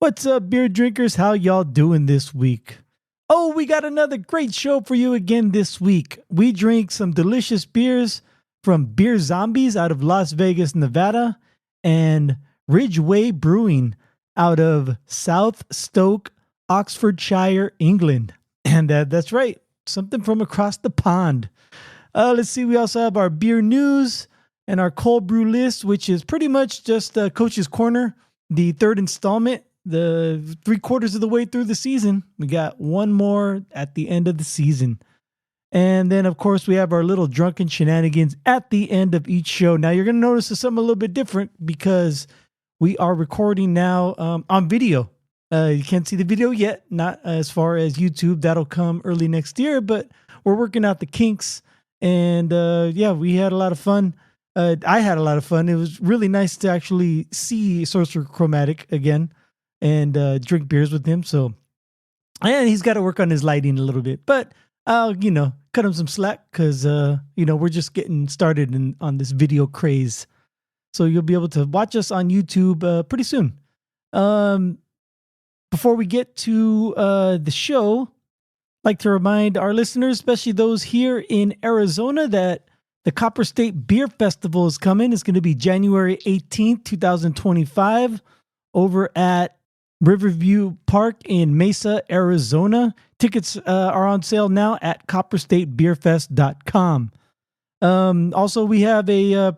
What's up, beer drinkers? How y'all doing this week? Oh, we got another great show for you again this week. We drink some delicious beers from Beer Zombies out of Las Vegas, Nevada, and Ridgeway Brewing out of South Stoke, Oxfordshire, England. And that's right, something from across the pond. Let's see, we also have our beer news and our cold brew list, which is pretty much just Coach's Corner, the third installment, the 3/4 of the way through the season. We got one more at the end of the season. And then, of course, we have our little drunken shenanigans at the end of each show. Now, you're going to notice there's something a little bit different because we are recording now on video. You can't see the video yet, not as far as YouTube. That'll come early next year, but we're working out the kinks. And yeah, we had a lot of fun. I had a lot of fun. It was really nice to actually see Sorcerer Chromatic again and drink beers with him. So, and he's got to work on his lighting a little bit, but I'll, cut him some slack because, we're just getting started on this video craze. So you'll be able to watch us on YouTube pretty soon. Before we get to the show, I'd like to remind our listeners, especially those here in Arizona, that the Copper State Beer Festival is coming. It's going to be January 18th, 2025, over at Riverview Park in Mesa, Arizona. Tickets are on sale now at copperstatebeerfest.com. Also, we have a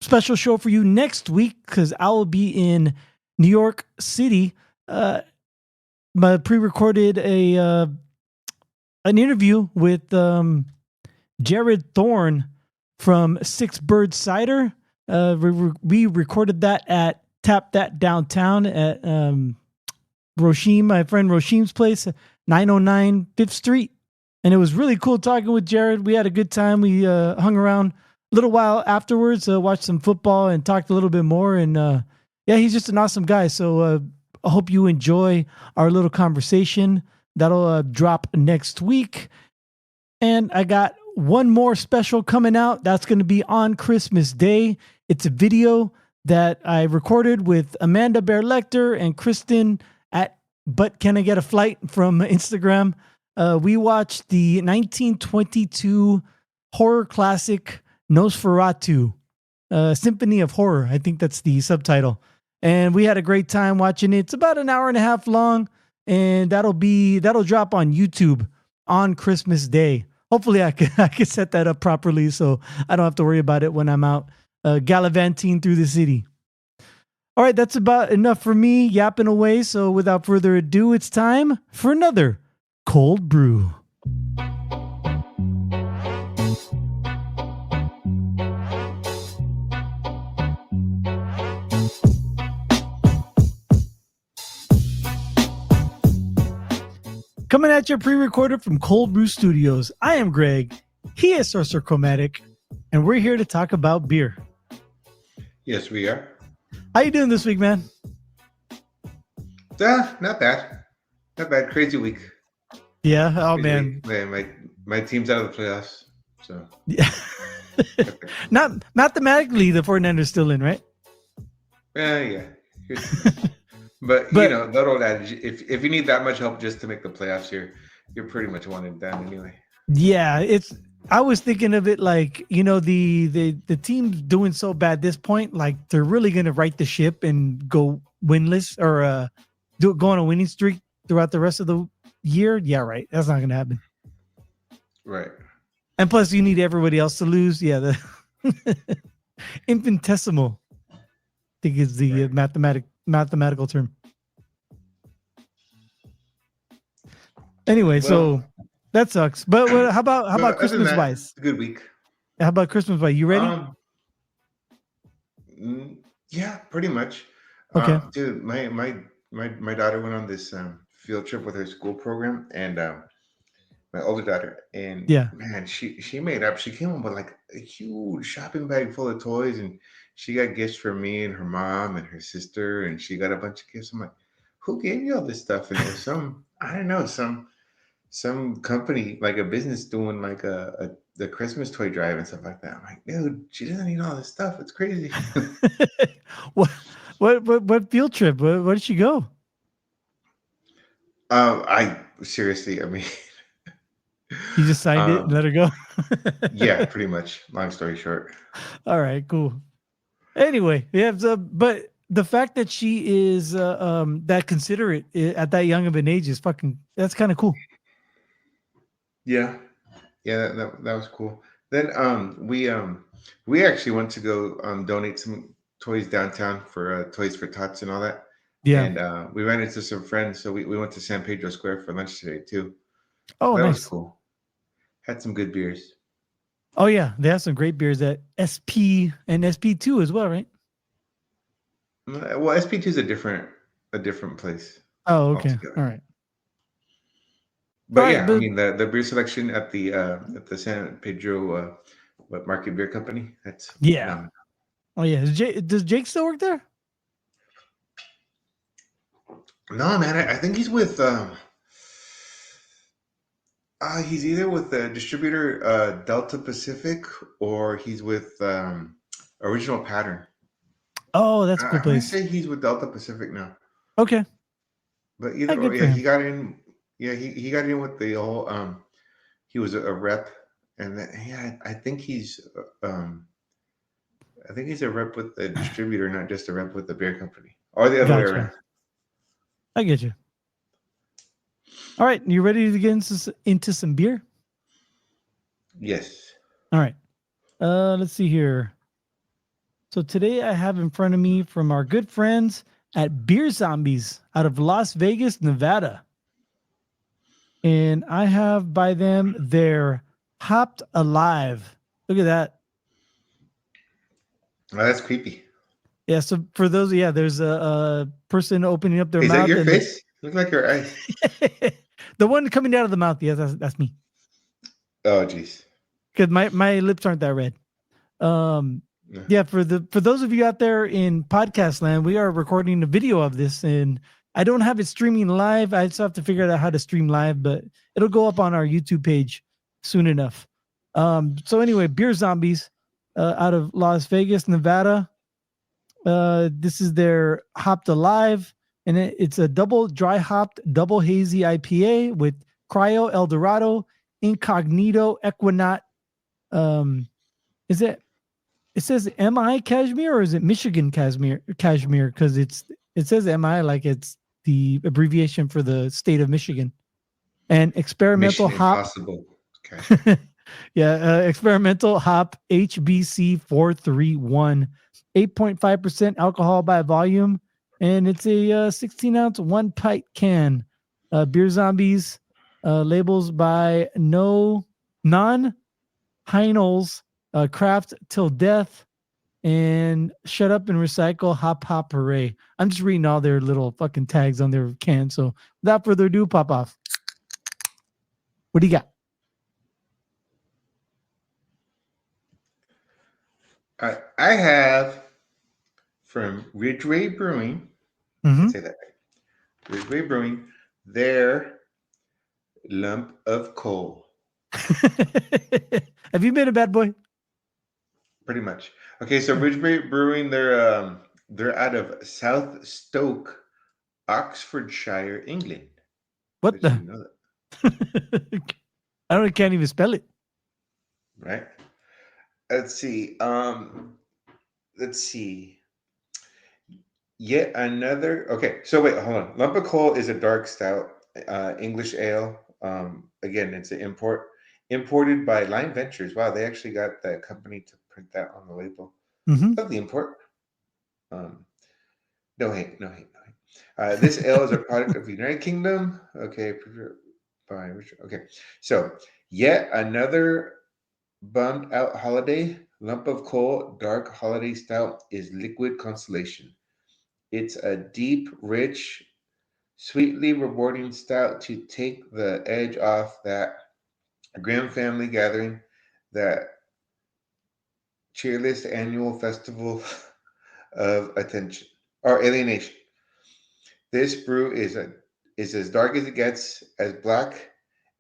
special show for you next week because I will be in New York City. I pre-recorded an interview with Jared Thorne from Six Bird Cider. We recorded that at Tap That Downtown at Roshim, my friend Roshim's place, 909 5th Street. And it was really cool talking with Jared. We had a good time. We hung around a little while afterwards, watched some football and talked a little bit more. And yeah, he's just an awesome guy. So I hope you enjoy our little conversation. That'll drop next week. And I got one more special coming out. That's going to be on Christmas Day. It's a video that I recorded with Amanda Bear Lecter and Kristen at But Can I Get a Flight from Instagram. We watched the 1922 horror classic Nosferatu, Symphony of Horror. I think that's the subtitle. And we had a great time watching it. It's about an hour and a half long, and that'll drop on YouTube on Christmas Day. Hopefully I can set that up properly so I don't have to worry about it when I'm out gallivanting through the city. All right, that's about enough for me yapping away. So without further ado, it's time for another cold brew. Coming at you pre-recorded from Cold Brew Studios. I am Greg. He is Sorcerer Chromatic, and we're here to talk about beer. Yes, we are. How you doing this week, man? Not bad. Not bad. Crazy week. Yeah. Oh, Crazy man. My team's out of the playoffs. So yeah. Not mathematically, the 49ers are still in, right? Yeah. But you know, that old adage, if you need that much help just to make the playoffs, you're pretty much one and done anyway. Yeah, I was thinking of it like, the team's doing so bad at this point, like they're really gonna right the ship and go winless or go on a winning streak throughout the rest of the year. Yeah, right. That's not gonna happen. Right. And plus you need everybody else to lose. Yeah, the infinitesimal, I think is the mathematical term. Anyway, so that sucks. But how about Christmas wise? It's a good week. How about Christmas wise? You ready? Yeah, pretty much. Okay. Dude, my daughter went on this field trip with her school program, and my older daughter, and yeah, man, she made up. She came home with like a huge shopping bag full of toys, and she got gifts for me and her mom and her sister, and she got a bunch of gifts. I'm like, who gave you all this stuff? And there's I don't know, some company, like a business doing like the Christmas toy drive and stuff like that. I'm like, dude, she doesn't need all this stuff. It's crazy. What field trip? Where did she go? I seriously, I mean, You just signed it and um, let her go. yeah, pretty much. Long story short. All right, cool. Anyway, yeah, so, but the fact that she is that considerate at that young of an age is fucking that's kind of cool. Yeah, yeah, that was cool. Then we actually went to go donate some toys downtown for Toys for Tots and all that. Yeah. And we ran into some friends, so we went to San Pedro Square for lunch today too. Oh, So that was nice. cool. Had some good beers. Oh yeah, they have some great beers at SP and SP2 as well, right? Well, SP2 is a different place Oh, okay. All altogether. right. All But right, yeah, I but mean the beer selection at the San Pedro what Market Beer Company, that's yeah. phenomenal. Oh yeah. Does Jake still work there? No, man, I think he's with he's either with the distributor Delta Pacific or he's with Original Pattern. Oh, that's a cool I'm gonna place. say he's with Delta Pacific now. Okay. But Yeah, either or, good yeah, for he him. got in. Yeah, he got in with the whole. He was a rep, and then, yeah, I think he's a rep with the distributor, not just a rep with the beer company, or the other way around. Gotcha. I get you. All right, you ready to get into some beer? Yes. All right. Let's see here. So today I have in front of me from our good friends at Beer Zombies out of Las Vegas, Nevada. And I have by them their Hopped Alive. Look at that. Oh, that's creepy. Yeah, so for those, yeah, there's a person opening up their Is that mouth your and face? Look like your eyes. the one coming out of the mouth, yes, that's me. Oh, jeez. Because my lips aren't that red. Um, No. yeah, for those of you out there in podcast land, we are recording a video of this, and I don't have it streaming live. I just have to figure out how to stream live, but it'll go up on our YouTube page soon enough. So anyway, Beer Zombies out of Las Vegas, Nevada. This is their Hopped Alive, and it's a double dry hopped, double hazy IPA with Cryo Eldorado, Incognito, Equinaut. Is it? It says MI Cashmere or is it Michigan Cashmere? Cashmere because it says MI like it's the abbreviation for the state of Michigan. And experimental Mission hop, Impossible. Cash. yeah, experimental hop HBC 431, 8.5% alcohol by volume, and it's a 16-ounce one pint can. Beer Zombies labels by no non Heinels, Craft Till Death, and Shut Up and Recycle, Hop Hop Hooray. I'm just reading all their little fucking tags on their can. So without further ado, pop off. What do you got? I have from Ridgeway Brewing. Mm-hmm. Let's say that right. Ridgeway Brewing. Their lump of coal. Have you been a bad boy? Pretty much. Okay, so Ridgeway Brewing, they're out of South Stoke, Oxfordshire, England. What Bet you the? didn't know that, I can't even spell it. right? Let's see. Let's see. Yet another. Okay, so wait, hold on. Lump of coal is a dark stout, English ale. Again, it's an imported by Line Ventures. Wow, they actually got that company to print that on the label. Mm-hmm. Lovely import. Um, no hate, no hate, no hate. This ale is a product of the United Kingdom. Okay, by Richard. Okay, so yet another bummed out holiday. Lump of coal, dark holiday stout is liquid consolation. It's a deep, rich, sweetly rewarding stout to take the edge off that grim family gathering, that cheerless annual festival of attention or alienation. This brew is as dark as it gets, as black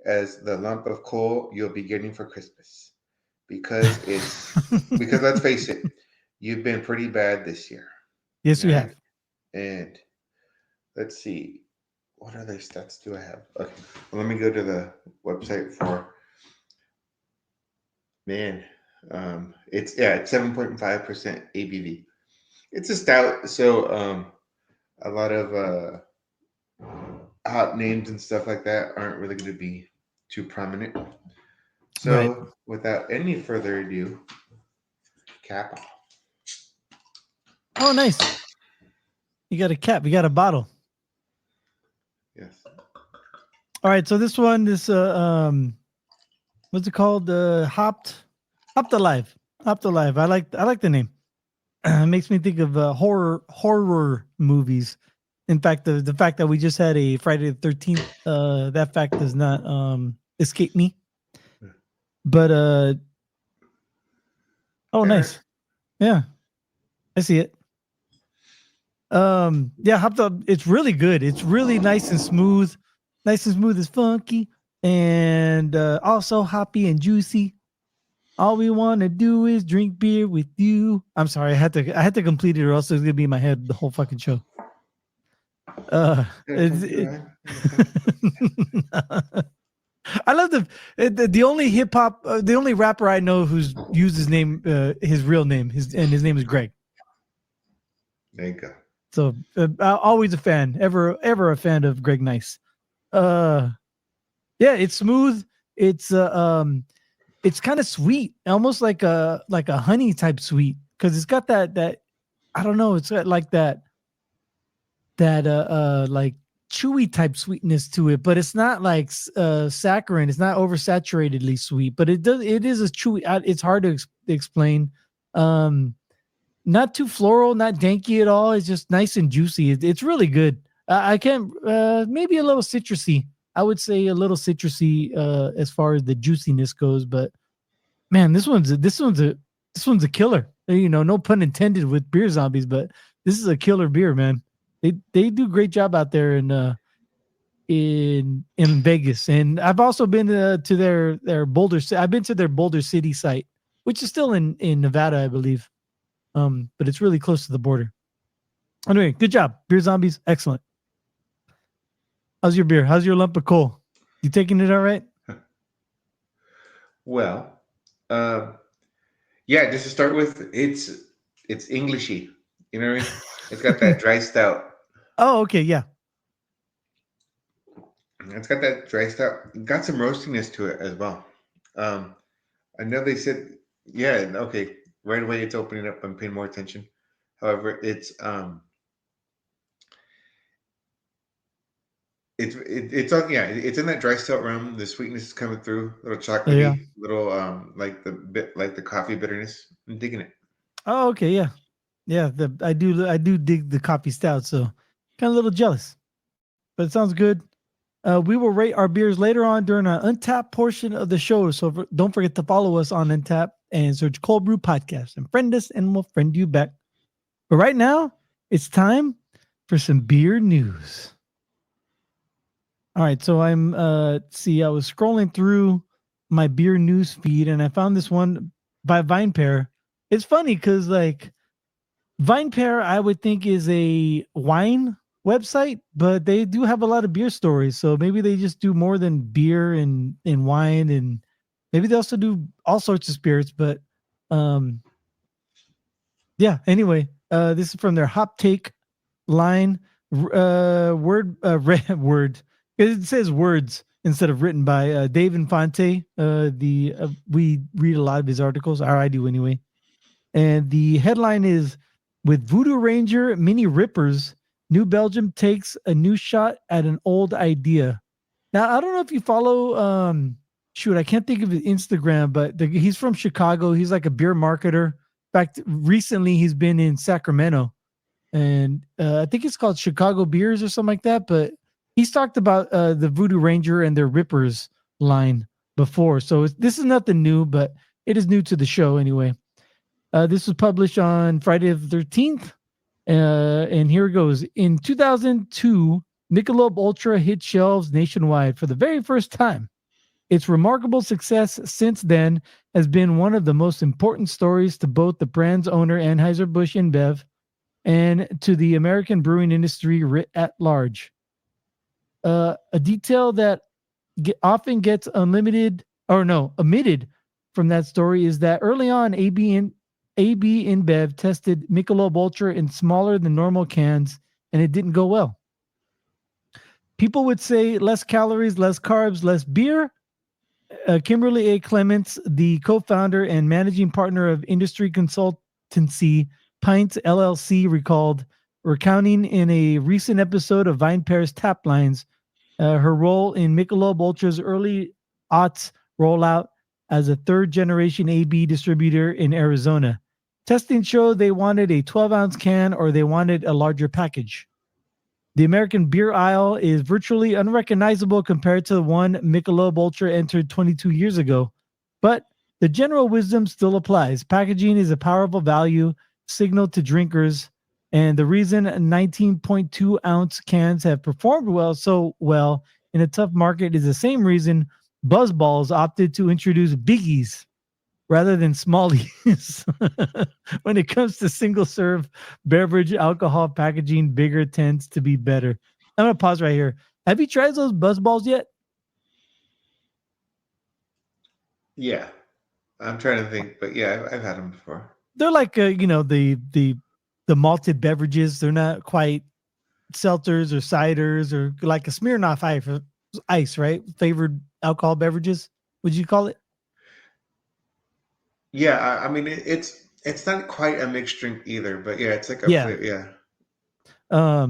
as the lump of coal you'll be getting for Christmas. Because let's face it, you've been pretty bad this year. Yes, All we right. have. And let's see. what other stats do I have? Okay, well, let me go to the website for man. It's 7.5% ABV. It's a stout, so a lot of hot names and stuff like that aren't really going to be too prominent. Right. So, without any further ado, cap. Oh, nice. You got a cap. You got a bottle. Yes. All right. So this one, what's it called? Hopped Alive. Hopped Alive. I like the name. It makes me think of horror movies. In fact, the fact that we just had a Friday the 13th, that fact does not escape me. But oh, nice. Yeah, I see it. Yeah, hopped up. It's really good. It's really nice and smooth as funky, and also hoppy and juicy. All we want to do is drink beer with you. I'm sorry, I had to complete it, or else it's gonna be in my head the whole fucking show. I love the only hip hop, the only rapper I know who's used his name, his real name, his name is Greg. There you go. So always a fan, ever a fan of Greg Nice. Yeah, it's smooth. It's kind of sweet, almost like a honey type sweet, because it's got that I don't know, it's got like that like chewy type sweetness to it, but it's not like saccharine. It's not oversaturatedly sweet, but it is a chewy. It's hard to explain. Not too floral, not danky at all. It's just nice and juicy. It's really good. I can't maybe a little citrusy. I would say a little citrusy as far as the juiciness goes, but man, this one's a killer. You know, no pun intended with Beer Zombies, but this is a killer beer, man. They do a great job out there in Vegas, and I've also been to their Boulder. I've been to their Boulder City site, which is still in Nevada, I believe. But it's really close to the border. Anyway, good job, Beer Zombies. Excellent. How's your beer? How's your lump of coal? You taking it all right? Well, yeah. Just to start with, it's Englishy. You know what I mean? It's got that dry stout. Oh, okay, yeah. It's got that dry stout. Got some roastiness to it as well. I know they said, yeah, okay. Right away, it's opening up. I'm paying more attention. However, it's it's in that dry stout realm. The sweetness is coming through, a little chocolatey, Yeah. little like the coffee bitterness. I'm digging it. Oh, okay, yeah. Yeah, I do dig the coffee stout, so kind of a little jealous. But it sounds good. We will rate our beers later on during our Untapped portion of the show. So don't forget to follow us on Untapped and search Cold Brew Podcast and friend us, and we'll friend you back. But right now, it's time for some beer news. All right, so I was scrolling through my beer news feed, and I found this one by VinePair. It's funny because like VinePair, I would think is a wine website, but they do have a lot of beer stories. So maybe they just do more than beer and wine, and maybe they also do all sorts of spirits. But yeah. Anyway, this is from their Hop Take line. Word. It says words instead of written by Dave Infante. We read a lot of his articles, or I do anyway. And the headline is, with Voodoo Ranger Mini Rippers, New Belgium takes a new shot at an old idea. Now, I don't know if you follow, I can't think of his Instagram, but he's from Chicago. He's like a beer marketer. In fact, recently he's been in Sacramento, and I think it's called Chicago Beers or something like that. But he's talked about the Voodoo Ranger and their Rippers line before. So this is nothing new, but it is new to the show anyway. This was published on Friday the 13th. And here it goes. In 2002, Michelob Ultra hit shelves nationwide for the very first time. Its remarkable success since then has been one of the most important stories to both the brand's owner, Anheuser-Busch InBev, and to the American brewing industry writ at large. A detail that often gets omitted from that story is that early on, AB InBev tested Michelob Ultra in smaller than normal cans, and it didn't go well. People would say less calories, less carbs, less beer. Kimberly A. Clements, the co-founder and managing partner of industry consultancy Pints LLC, recounting in a recent episode of Vine Pair's Tap Lines her role in Michelob Ultra's early aughts rollout as a third-generation AB distributor in Arizona. Testing showed they wanted a 12-ounce can or they wanted a larger package. The American beer aisle is virtually unrecognizable compared to the one Michelob Ultra entered 22 years ago. But the general wisdom still applies. Packaging is a powerful value signal to drinkers, and the reason 19.2-ounce cans have performed so well in a tough market is the same reason Buzzballs opted to introduce biggies rather than smallies. When it comes to single-serve beverage alcohol packaging, bigger tends to be better. I'm going to pause right here. Have you tried those Buzzballs yet? Yeah. I'm trying to think, but yeah, I've had them before. They're like, the malted beverages. They're not quite seltzers or ciders or like a Smirnoff ice, right? Flavored alcohol beverages, would you call it? Yeah, I mean it's not quite a mixed drink either, but yeah, it's like a Yeah. yeah.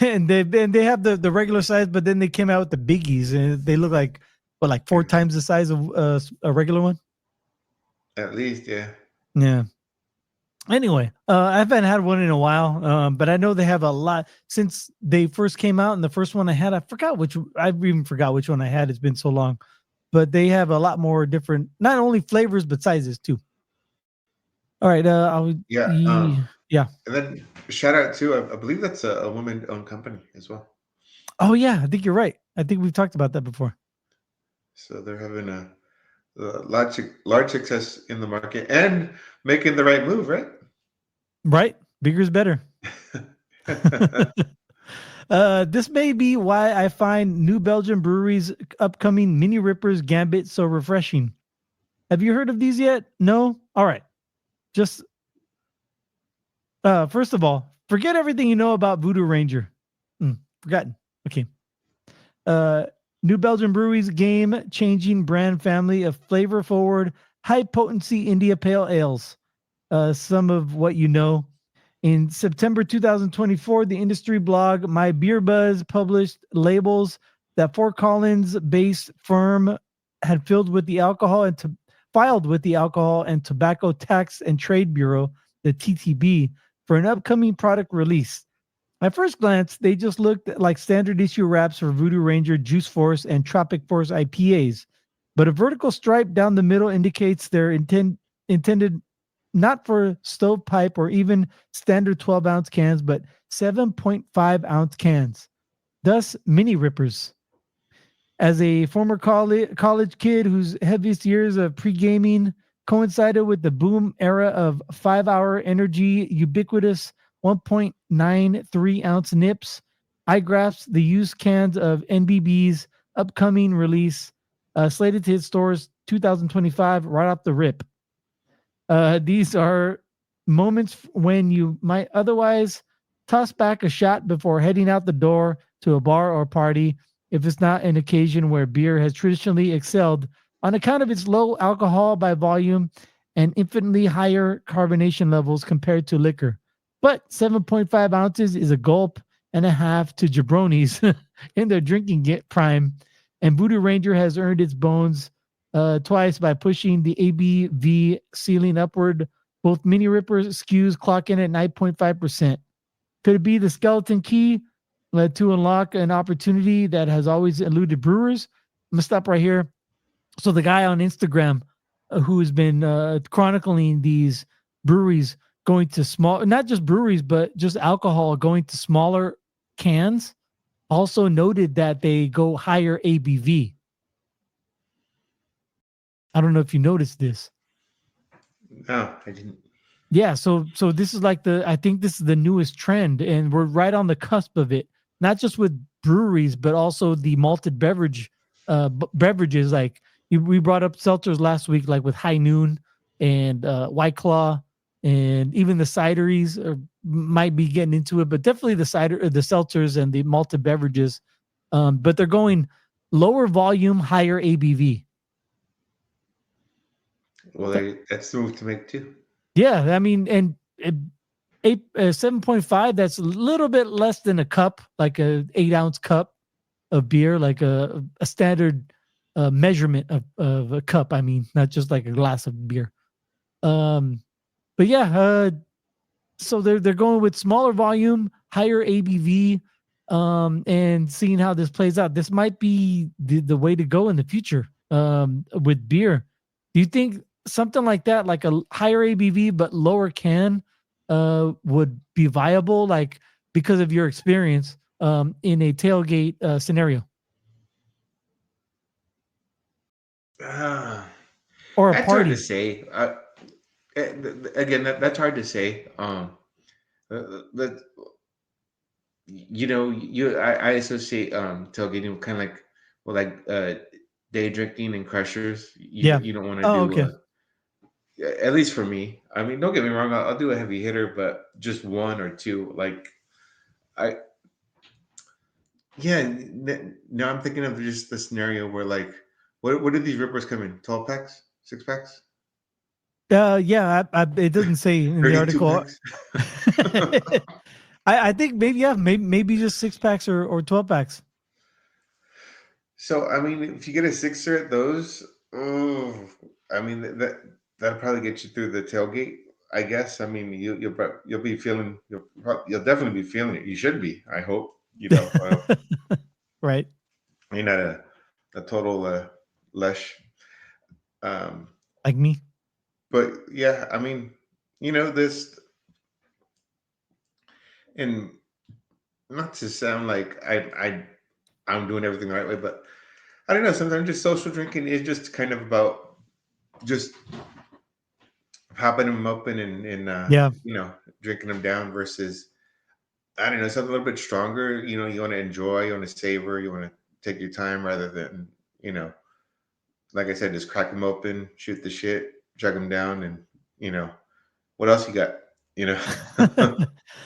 And they have the regular size, but then they came out with the biggies, and they look like like 4 times the size of a regular one. At least, yeah. Yeah. Anyway, I haven't had one in a while, but I know they have a lot since they first came out. And the first one I had, I even forgot which one I had. It's been so long, but they have a lot more different, not only flavors but sizes too. All right, yeah. And then shout out to I believe that's a woman-owned company as well. Oh yeah, I think you're right. I think we've talked about that before. So they're having a large success in the market and making the right move, right? Right, bigger is better. This may be why I find New Belgium Brewery's upcoming Mini Rippers Gambit so refreshing. Have you heard of these yet? No? All right. Just first of all, forget everything you know about Voodoo Ranger. Forgotten. Okay. New Belgium Brewery's game-changing brand family of flavor-forward, high-potency India Pale Ales. Some of what you know. In September 2024, the industry blog My Beer Buzz published labels that Fort Collins-based firm had filed with the Alcohol and Tobacco Tax and Trade Bureau, the TTB, for an upcoming product release. At first glance, they just looked like standard issue wraps for Voodoo Ranger, Juice Force, and Tropic Force IPAs. But a vertical stripe down the middle indicates they're intended not for stovepipe or even standard 12-ounce cans, but 7.5-ounce cans. Thus, mini rippers. As a former college kid whose heaviest years of pre-gaming coincided with the boom era of 5-hour energy ubiquitous 1.93-ounce nips, I grasped the used cans of NBB's upcoming release, slated to hit stores 2025 right off the rip. These are moments when you might otherwise toss back a shot before heading out the door to a bar or party, if it's not an occasion where beer has traditionally excelled on account of its low alcohol by volume and infinitely higher carbonation levels compared to liquor. But 7.5 ounces is a gulp and a half to jabronis in their drinking prime, and Voodoo Ranger has earned its bones twice by pushing the ABV ceiling upward. Both mini rippers SKUs clock in at 9.5%. Could it be the skeleton key to unlock an opportunity that has always eluded brewers? I'm going to stop right here. So the guy on Instagram who has been chronicling these breweries going to small, not just breweries, but just alcohol going to smaller cans, also noted that they go higher ABV. I don't know if you noticed this. No, I didn't. Yeah, so this is like I think this is the newest trend, and we're right on the cusp of it. Not just with breweries, but also the malted beverages. Like we brought up seltzers last week, like with High Noon and White Claw, and even the cideries might be getting into it, but definitely the seltzers and the malted beverages. But they're going lower volume, higher ABV. Well, that's the move to make too. Yeah, I mean, and 7.5. That's a little bit less than a cup, like a 8-ounce cup of beer, like a standard measurement of a cup. I mean, not just like a glass of beer. But yeah, so they're going with smaller volume, higher ABV, and seeing how this plays out. This might be the way to go in the future with beer. Do you think something like that, like a higher ABV but lower can, would be viable, like because of your experience in a tailgate scenario? Or a That's party? hard to say. Again, that's hard to say. But I associate tailgating kind of like day drinking and crushers. Yeah. You don't want to Oh, do okay. at least for me. I mean, don't get me wrong. I'll do a heavy hitter, but just one or two. Like I yeah. Now I'm thinking of just the scenario where like what do these rippers come in? 12 packs, 6 packs, Yeah, it doesn't say in the 32 article. packs. I think maybe just 6 packs or 12 packs. So I mean, if you get a sixer at those, oh, I mean that'll probably get you through the tailgate. I guess. I mean, you'll be feeling you'll definitely be feeling it. You should be. I hope. Right. You're not a total lush. Um, Like me. but yeah, I mean, this, and not to sound like I'm doing everything the right way, but I don't know. Sometimes just social drinking is just kind of about just popping them open and Yeah. drinking them down versus I don't know, something a little bit stronger. You want to enjoy, you want to savor, you want to take your time rather than like I said, just crack them open, shoot the shit, chug them down, and what else you got?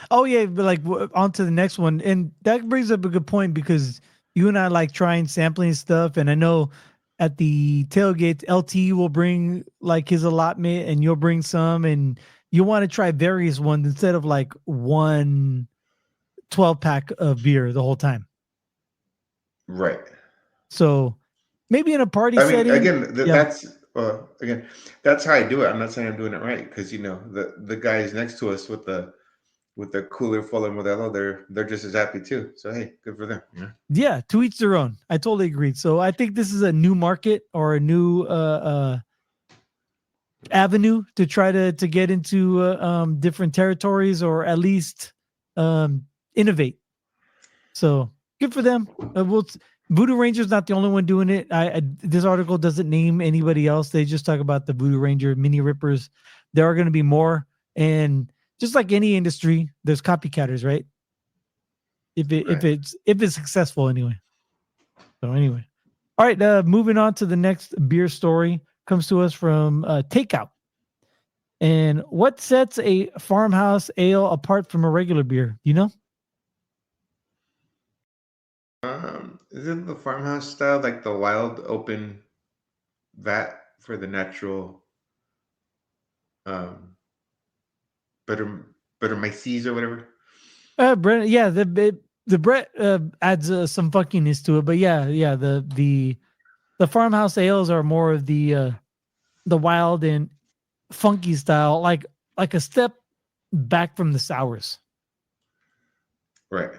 Oh yeah, but like on to the next one, and that brings up a good point because you and I like trying sampling stuff, and I know at the tailgate, LT will bring like his allotment, and you'll bring some, and you want to try various ones instead of like one 12-pack of beer the whole time. Right. So maybe in a party I mean, setting, again, yeah, that's how I do it. I'm not saying I'm doing it right because the guys next to us with the cooler full of Modelo, they're just as happy too. So hey, good for them. yeah, to each their own. I totally agree. So I think this is a new market or a new avenue to try to get into different territories or at least innovate. So good for them. Voodoo Ranger's not the only one doing it. This article doesn't name anybody else. They just talk about the Voodoo Ranger mini rippers. There are going to be more, and just like any industry, there's copycatters, right? If it's successful anyway. So anyway, all right. Moving on to the next beer story comes to us from Takeout. And what sets a farmhouse ale apart from a regular beer? You know? Isn't the farmhouse style like the wild open vat for the natural um butter butter myces or whatever? Brent, yeah, the Brett adds some funkiness to it, but yeah, the farmhouse ales are more of the wild and funky style, like a step back from the sours. Right.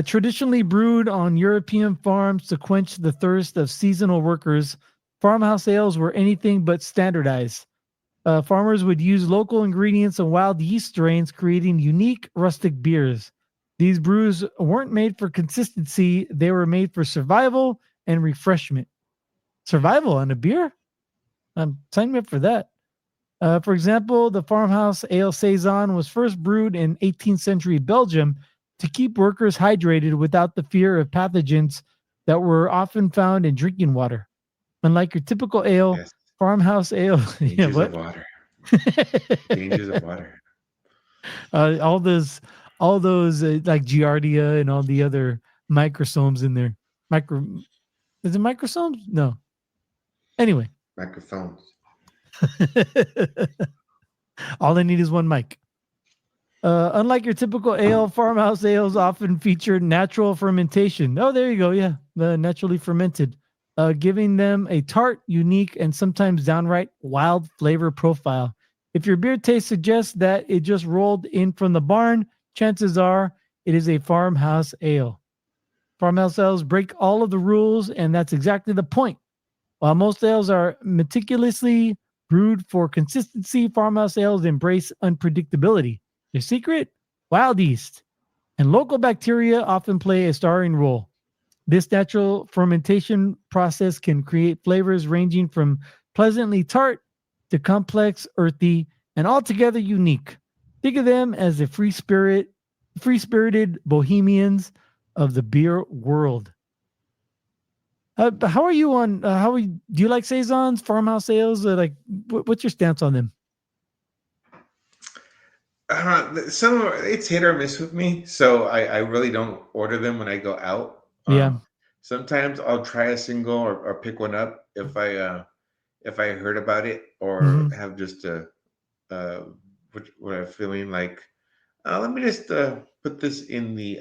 Traditionally brewed on European farms to quench the thirst of seasonal workers, farmhouse ales were anything but standardized. Farmers would use local ingredients and wild yeast strains, creating unique rustic beers. These brews weren't made for consistency, they were made for survival and refreshment. Survival and a beer? Sign me up for that. For example, the farmhouse ale Saison was first brewed in 18th century Belgium to keep workers hydrated without the fear of pathogens that were often found in drinking water. Unlike your typical ale, Yes. farmhouse ale, yeah, Dangers of what? water. Dangers of water. all those, like Giardia and all the other microsomes in there. Micro, is it microsomes? No. Anyway, Microphones. all I need is one mic. Unlike your typical ale, farmhouse ales often feature natural fermentation. Oh, there you go. Yeah, the naturally fermented, giving them a tart, unique, and sometimes downright wild flavor profile. If your beer taste suggests that it just rolled in from the barn, chances are it is a farmhouse ale. Farmhouse ales break all of the rules, and that's exactly the point. While most ales are meticulously brewed for consistency, farmhouse ales embrace unpredictability. The secret? Wild yeast. And local bacteria often play a starring role. This natural fermentation process can create flavors ranging from pleasantly tart to complex, earthy, and altogether unique. Think of them as the free-spirited bohemians of the beer world. How are you on? Do you like saisons, farmhouse ales? What's your stance on them? It's hit or miss with me, so I really don't order them when I go out. Yeah. Sometimes I'll try a single or pick one up if I heard about it or Hmm. have just what I'm feeling like. Let me just put this in the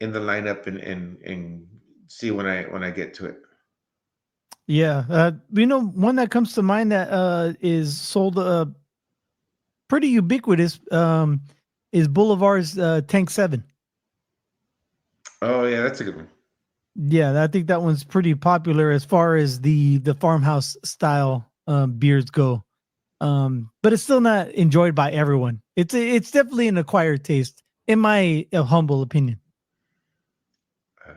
lineup and see when I get to it. Yeah. One that comes to mind that is sold pretty ubiquitous is Boulevard's Tank 7. Oh yeah, that's a good one. Yeah, I think that one's pretty popular as far as the farmhouse style beers go. But it's still not enjoyed by everyone. It's definitely an acquired taste, in my humble opinion. Uh,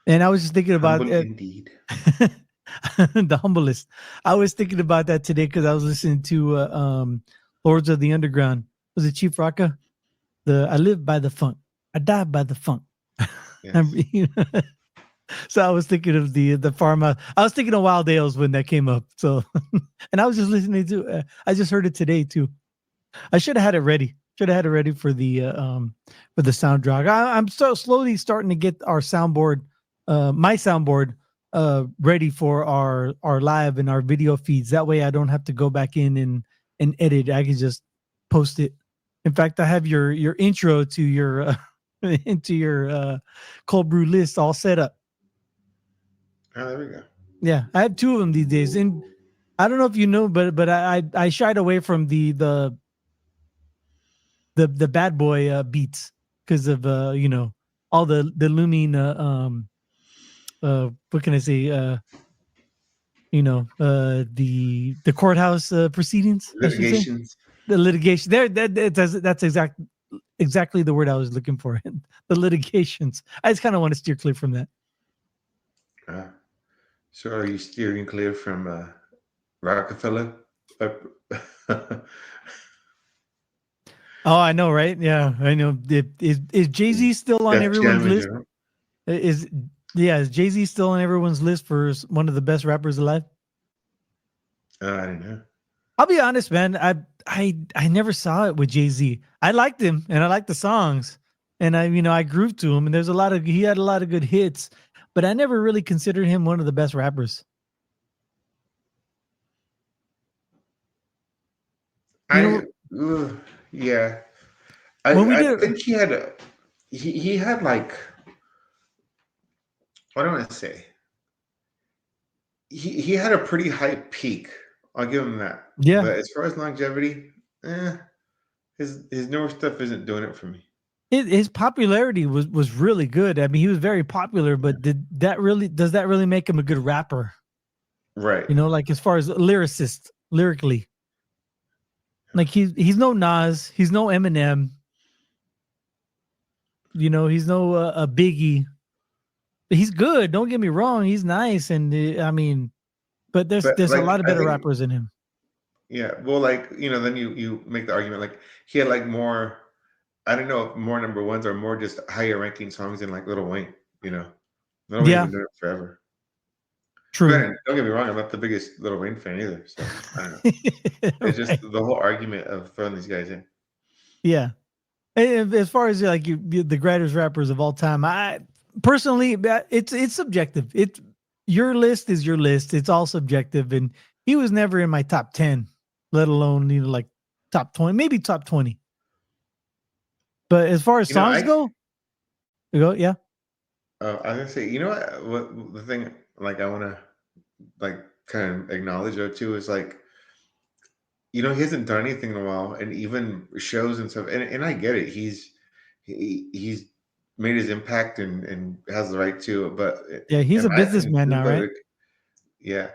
And I was just thinking about Humble indeed. the humblest. I was thinking about that today because I was listening to Lords of the Underground. Was it Chief Rocka? I live by the funk. I die by the funk. Yes. So I was thinking of the farmhouse. I was thinking of Wild Ales when that came up. So, and I was just listening to. I just heard it today too. I should have had it ready. Should have had it ready for the soundtrack. I'm so slowly starting to get our soundboard, my soundboard, ready for our live and our video feeds. That way, I don't have to go back in and edit. I can just post it. In fact, I have your intro to your into your cold brew list all set up. Oh, there we go. Yeah, I have two of them these days, and I don't know if you know, but I shied away from the bad boy beats because of all the looming what can I say the courthouse proceedings, I should say. Litigations. The litigation there, that's exactly the word I was looking for. The litigations. I just kind of want to steer clear from that. Uh, so are you steering clear from Rockefeller? Uh, Oh, I know, right? Yeah, I know. Is Jay-Z still on Def everyone's Jam in list? general? Is Yeah, is Jay-Z still on everyone's list for one of the best rappers alive? I don't know. I'll be honest, man. I never saw it with Jay-Z. I liked him and I liked the songs, and I grooved to him. And he had a lot of good hits, but I never really considered him one of the best rappers. You I know, yeah. when we I did, think he had like, what do I want to say? He had a pretty high peak. I'll give him that. yeah, But as far as longevity, his newer stuff isn't doing it for me. his popularity was really good. I mean, he was very popular, but does that really make him a good rapper? Right. Like as far as lyricist, lyrically, like he's no Nas, he's no Eminem, he's no a Biggie. He's good. Don't get me wrong. He's nice, and I mean, but there's But a like lot of I better think, rappers than him. yeah. Well, like then you make the argument like he had like more I don't know if more number ones or more just higher ranking songs than like Lil Wayne. You know, Lil Wayne's Yeah, been doing it forever. true. Granted, don't get me wrong, I'm not the biggest Lil Wayne fan either. So I don't know. It's just Right. the whole argument of throwing these guys in. Yeah. As far as like the greatest rappers of all time, I personally, it's subjective. It's your list is your list. It's all subjective, and he was never in my top 10, let alone like top 20, maybe top 20. But as far as You know, songs go, you go, yeah, I was gonna say, you know what the thing like I want to like kind of acknowledge though too is like he hasn't done anything in a while, and even shows and stuff. And I get it. He's made his impact and has the right to. But yeah, he's in a my opinion, businessman too, now, right? yeah.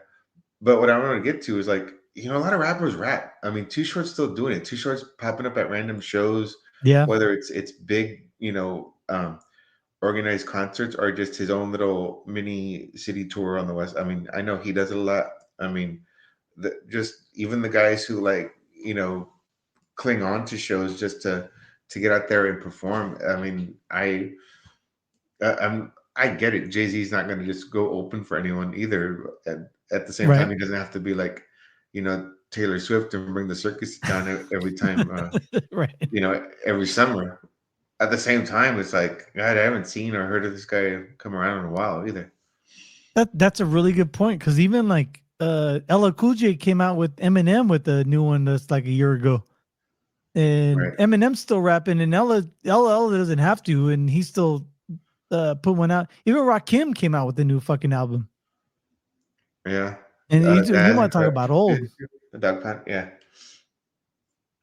But what I want to get to is like a lot of rappers rap. I mean, Too Short's still doing it. Too Short's popping up at random shows, Yeah, whether it's big, organized concerts or just his own little mini city tour on the west. I mean, I know he does it a lot. I mean, just even the guys who like cling on to shows just to get out there and perform. I mean, I get it. Jay-Z's not going to just go open for anyone either. And at the same time, right, he doesn't have to be like Taylor Swift and bring the circus to town every time. right. Every summer. At the same time, it's like God, I haven't seen or heard of this guy come around in a while either. That's a really good point because even like Ella Cool J came out with Eminem with a new one that's like a year ago. And Right. Eminem's still rapping, and Ella doesn't have to, and he still put one out. Even Rakim came out with a new fucking album, Yeah. and you Daz want to talk about old. the dog pound. Yeah.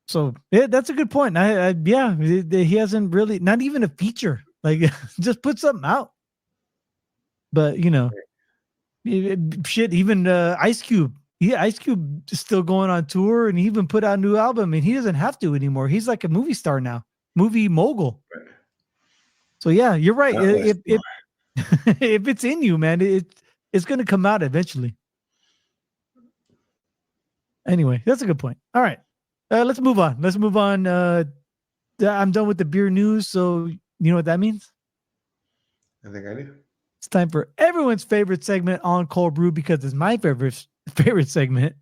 So yeah, that's a good point. Yeah, he hasn't really not even a feature. Like just put something out. But shit. Even Ice Cube. Yeah, Ice Cube is still going on tour, and he even put out a new album, and he doesn't have to anymore. He's like a movie star now, movie mogul. Right. So yeah, you're right. Not less If if it's in you, man, it's going to come out eventually. Anyway, that's a good point. All right, let's move on. Let's move on. I'm done with the beer news. So you know what that means? I think I do. It's time for everyone's favorite segment on Cold Brew because it's my favorite segment.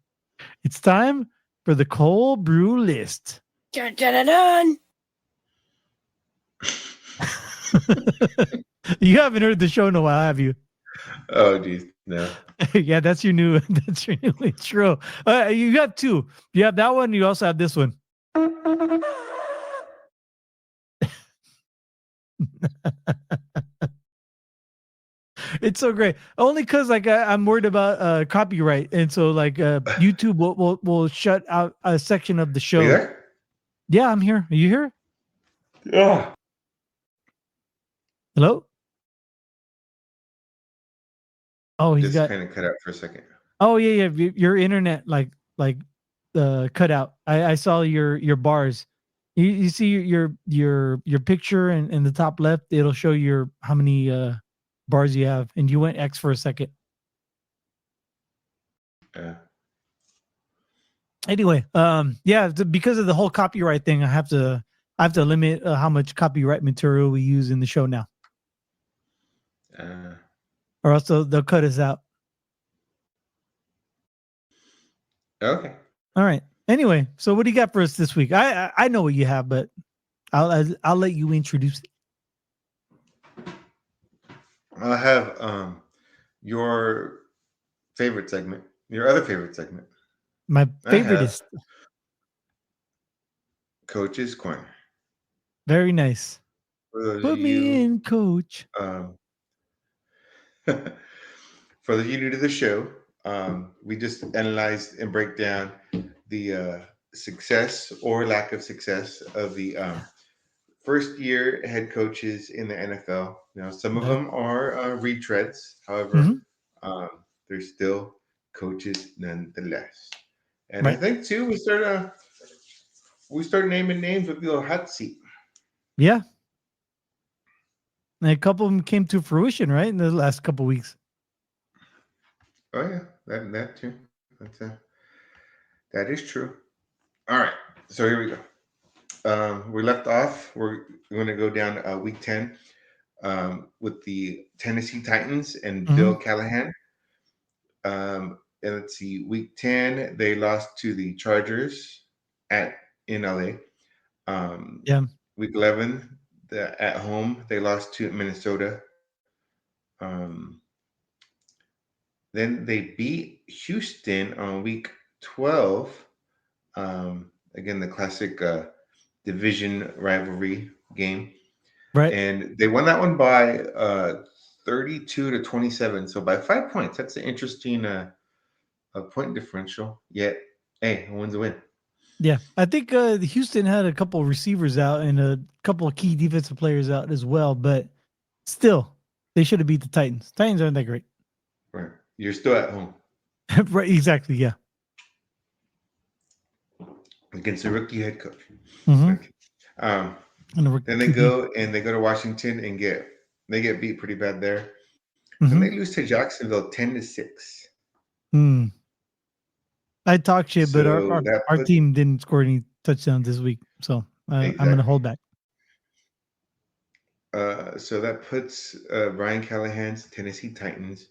It's time for the Cold Brew list. Dun, dun, dun, dun. You haven't heard the show in a while, have you? Oh, geez, no. Yeah, that's your new intro. You have two. You have that one. You also have this one. It's so great. Only because like I'm worried about copyright, and so like YouTube will shut out a section of the Are show. you there? Yeah, I'm here. Are you here? Yeah. Hello? Oh, he's Just got. kind of cut out for a second. Oh yeah. Your internet like cut out. I saw your bars. You see your picture and in the top left, it'll show your how many bars you have, and you went X for a second. Yeah. Anyway, yeah, because of the whole copyright thing, I have to limit how much copyright material we use in the show now, or else they'll cut us out. Okay. All right. Anyway, so what do you got for us this week? I know what you have, but I'll let you introduce it. I'll have your favorite segment, your other favorite segment. My I favorite have is Coach's Corner. very nice. For those Put of me you, in, coach. for those of you new to the show, we just analyze and break down the success or lack of success of the first year head coaches in the NFL. Now, some of them are retreads. However, they're still coaches nonetheless. And I Right. think too, we start naming names with the little hot seat. Yeah. And a couple of them came to fruition, right, in the last couple of weeks. Oh yeah, that too. That is true. All right, so here we go. We left off. We're going to go down week 10 with the Tennessee Titans and Hmm. Bill Callahan. And let's see, week 10, they lost to the Chargers at in LA. Yeah. Week 11, at home, they lost to Minnesota. Um, then they beat Houston on week 12. Again, the classic division rivalry game. Right. And they won that one by 32 to 27. So by 5 points. That's an interesting point differential. Yet, hey, a win's a win. Yeah. I think Houston had a couple of receivers out and a couple of key defensive players out as well, but still, they should have beat the Titans. Titans aren't that great. Right. You're still at home Right. Exactly. Yeah. against a rookie head coach. Mm-hmm. Okay. Um, And the then QB. they go to Washington and get beat pretty bad there. Then they Mm-hmm. lose to Jacksonville 10-6. Hmm. I talked shit, but our, So our that our put team didn't score any touchdowns this week, so I'm gonna hold exactly. back. So that puts Brian Callahan's Tennessee Titans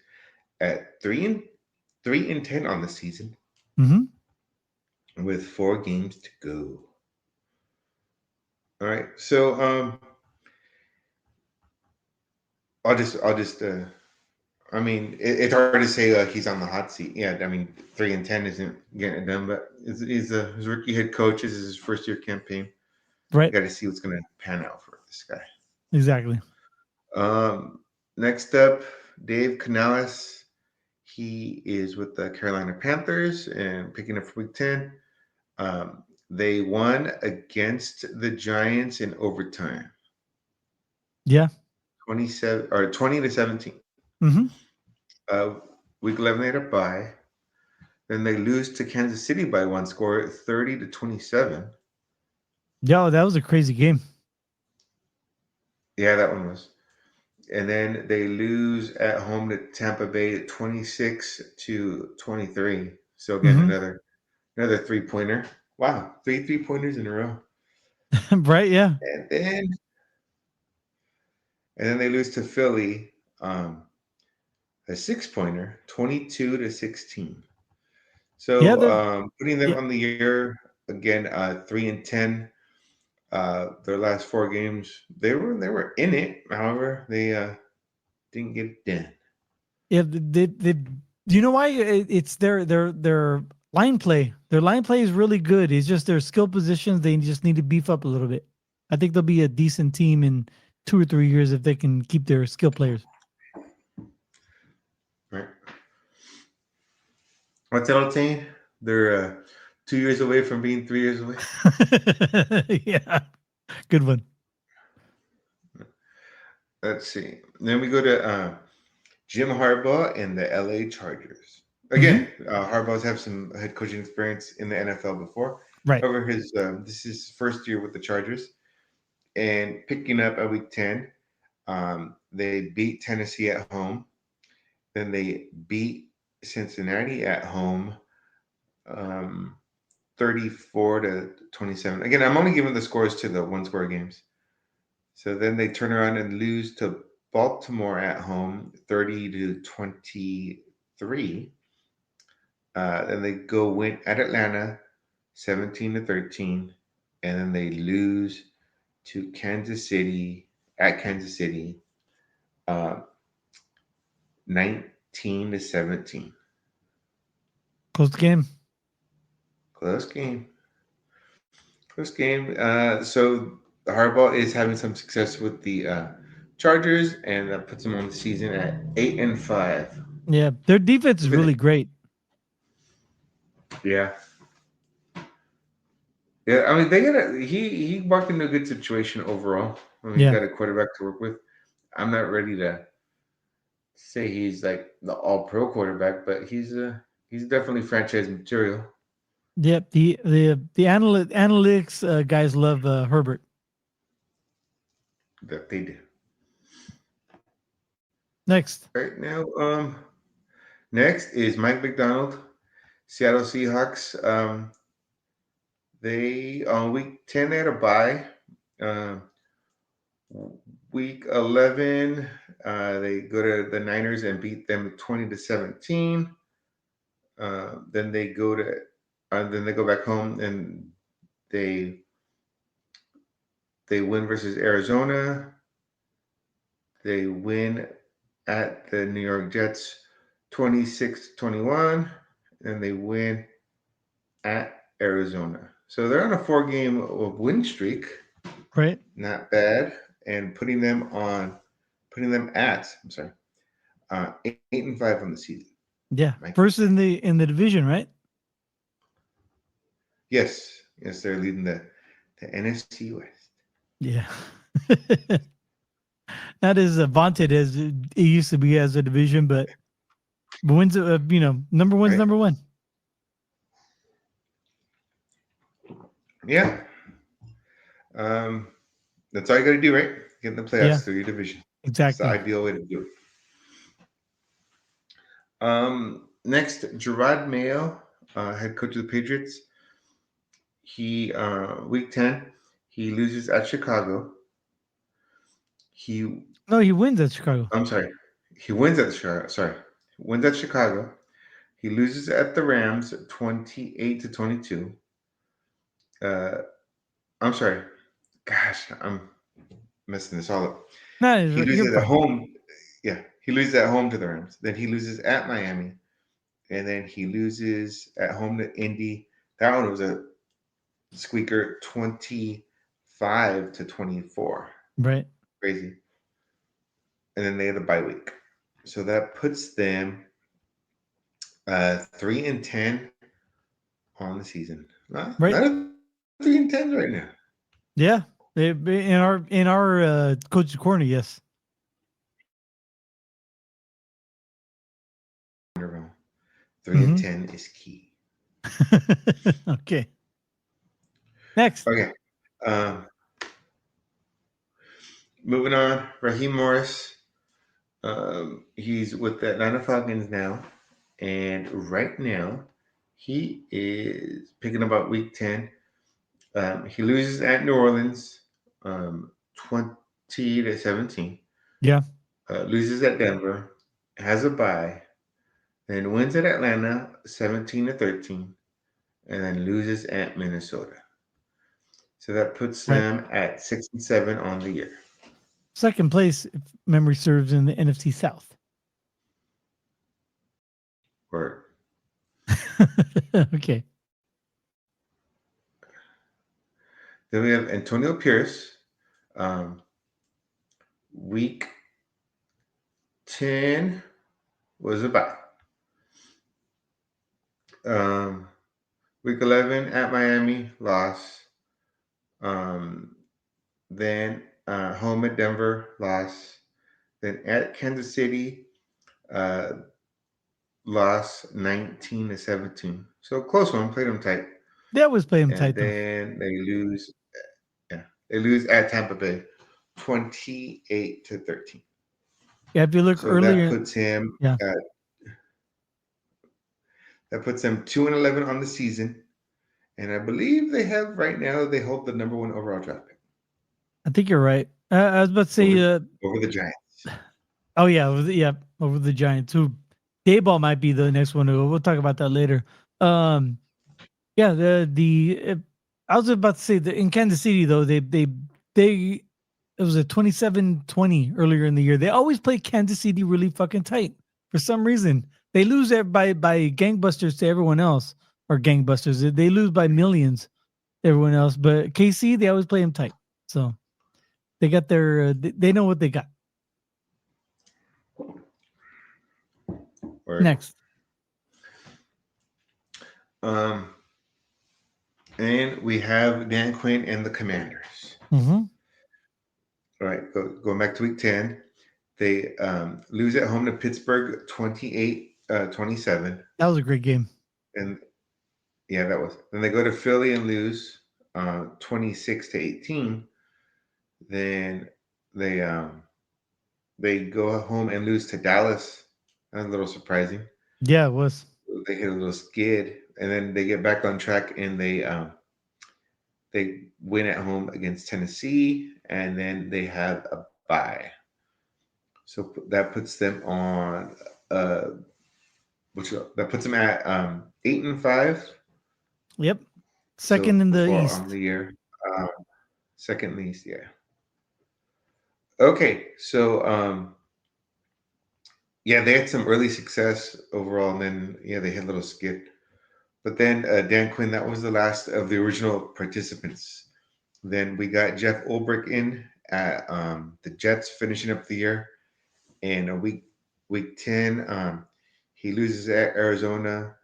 at 3-10 on the season Mm-hmm. with 4 games to go. All right. So I'll just I mean it's hard to say he's on the hot seat. Yeah, I mean 3-10 isn't getting it done, but he's his rookie head coach. This is his first year campaign. Right. Got to see what's gonna pan out for this guy. Exactly. Next up, Dave Canales. He is with the Carolina Panthers and picking up for week 10. They won against the Giants in overtime, Yeah. 20-17. Mm-hmm. Uh, week 11 they had a bye. Then they lose to Kansas City by one score, 30-27. Yeah, that was a crazy game. Yeah, that one was. And then they lose at home to Tampa Bay 26-23. So again, Mm-hmm. another 3-pointer. Wow, three pointers in a row. Right. Yeah. And then they lose to Philly, um, a 6-pointer, 22-16. Yeah. So putting them Yeah. on the year again, 3-10. Their last 4 games, they were in it. However, they didn't get it done. Yeah. Do you know why? It's their line play. Their line play is really good. It's just their skill positions. They just need to beef up a little bit. I think they'll be a decent team in 2 or 3 years if they can keep their skill players. Right? What's that old saying? They're 2 years away from being 3 years away. Yeah. Good one. Let's see. Then we go to Jim Harbaugh and the LA Chargers. Hmm. Again, Harbaugh's have some head coaching experience in the NFL before. Right. However, this is his first year with the Chargers, and picking up at week 10, they beat Tennessee at home. Then they beat Cincinnati at home, um, 34-27. Again, I'm only giving the scores to the one-score games. So then they turn around and lose to Baltimore at home, 30-23. Then they go win at Atlanta, 17-13, and then they lose to Kansas City at Kansas City, uh, 19-17. Close the game. Close game. Close game. So Harbaugh is having some success with the Chargers, and that puts them on the season at 8-5. Yeah. Their defense is Look at really that. great. Yeah. Yeah, I mean they got he walked into a good situation overall. I mean, he Yeah. got a quarterback to work with. I'm not ready to say he's like the all pro quarterback, but he's definitely franchise material Yep. The analytics guys love Herbert. that they do. Next. Right now, next is Mike McDonald, Seattle Seahawks. They on week 10 they had a bye. Uh, week 11 they go to the Niners and beat them 20-17. Then they go to then they go back home and they win versus Arizona. They win at the New York Jets 26-21, and they win at Arizona. So they're on a 4-game win streak. Right. Not bad. And putting them at, I'm sorry, 8-5 on the season. Yeah. First in the division, right? Yes. Yes, they're leading the NFC West. Yeah. Not as vaunted as it used to be as a division, but wins, number one's Right. number one. Yeah. That's all you got to do, right? Get in the playoffs through your division. Exactly. It's the ideal way to do it. Next, Gerard Mayo, head coach of the Patriots. He week 10, he loses at Chicago. He wins at Chicago. I'm sorry. He wins at Chicago. Wins at Chicago. He loses at the Rams 28-22. I'm sorry. Gosh, I'm messing this all up. No, he loses at home. Yeah, he loses at home to the Rams. Then he loses at Miami, and then he loses at home to Indy. That one was a squeaker, 25-24. Right. Crazy. And then they had a bye week, so that puts them 3-10 on the season. Not a 3-10 right now. Yeah, in our coach's corner, yes. 3-10 is key. Okay. Next. Okay. Moving on, Raheem Morris. He's with the Atlanta Falcons now, and right now he is picking about week 10. He loses at New Orleans, 20-17. Yeah. Loses at Denver, has a bye, then wins at Atlanta, 17-13, and then loses at Minnesota. So that puts them at 6-7 on the year. Second place, if memory serves, in the NFC South. Word. Okay. Then we have Antonio Pierce. Week 10 was a bye. Week 11 at Miami, loss. Then home at Denver, loss. Then at Kansas City, loss 19-17. So close one, played them tight. That was playing tight. Then they lose. Yeah, they lose at Tampa Bay, 28-13. Yeah, if you look earlier, that puts him. That puts them 2-11 on the season, and I believe they have right now. They hold the number 1 overall draft pick. I think you're right. I was about to say over the Giants. Oh yeah, over the Giants. Who Dayball might be the next one to go. We'll talk about that later. I was about to say that in Kansas City though, they it was a 27-20 earlier in the year. They always play Kansas City really fucking tight for some reason. They lose by gangbusters to everyone else, or gangbusters. They lose by millions to everyone else, but KC, they always play them tight. So they got their they know what they got. Word. Next. And we have Dan Quinn and the Commanders. Mm-hmm. All right, going back to week 10. They lose at home to Pittsburgh 28-27. That was a great game. And yeah, that was. Then they go to Philly and lose 26-18. Then they go home and lose to Dallas. That's a little surprising. Yeah, it was. They hit a little skid, and then they get back on track and they They win at home against Tennessee, and then they have a bye. So that puts them on that puts them at 8-5. Yep. So Second in the far on East. the year, um, second least, yeah. Okay, so yeah, they had some early success overall, and then yeah, they had a little skid. But then Dan Quinn, that was the last of the original participants. Then we got Jeff Ulbrich in at the Jets, finishing up the year. In week 10, he loses at Arizona.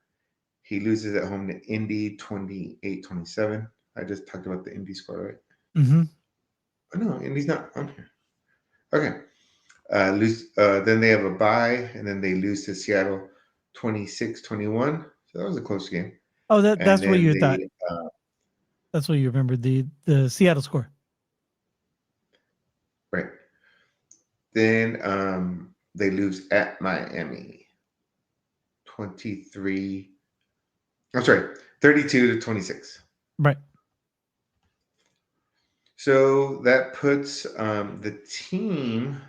He loses at home to Indy 28-27. I just talked about the Indy score, right? Mm-hmm. Oh, no, Indy's not on here. Okay. Then they have a bye, and then they lose to Seattle 26-21. So that was a close game. Oh, And that's what then you thought. they, That's what you remembered, the Seattle score. right. Then they lose at Miami 23. I'm sorry, 32-26. Right. So that puts the team.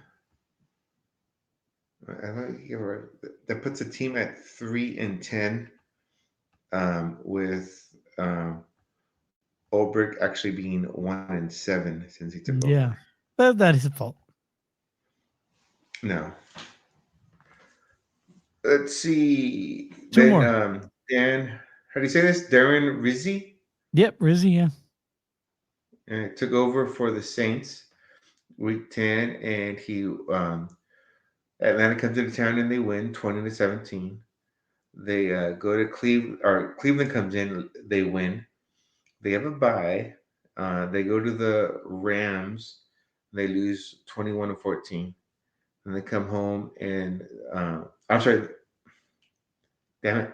That puts the team at 3-10, with Ulbrich actually being 1-7 since he took over. Yeah. That is his fault. No. Let's see. Two Then more. Dan, how do you say this? Darren Rizzi Yep, Rizzy, yeah. took over for the Saints week 10, and he Atlanta comes into town and they win 20-17. They go to Cleveland, or Cleveland comes in, they win. They have a bye. They go to the Rams. They lose 21-14. And they come home and I'm sorry, damn it.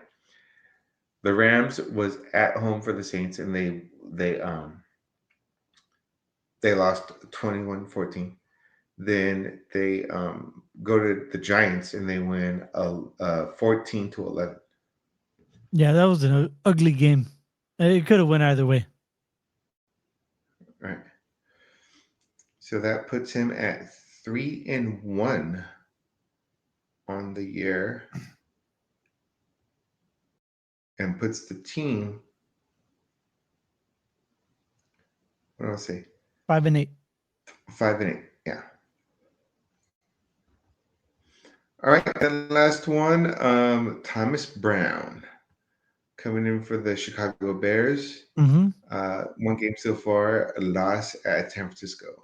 The Rams was at home for the Saints, and they lost 21-14. Then they go to the Giants and they win 14-11. Yeah, that was an ugly game. It could have went either way. Right. So that puts him at 3-1 on the year, and puts the team. What do I say? 5-8. 5-8. Yeah. All right. And last one, Thomas Brown coming in for the Chicago Bears. Mm-hmm. One game so far, a loss at San Francisco.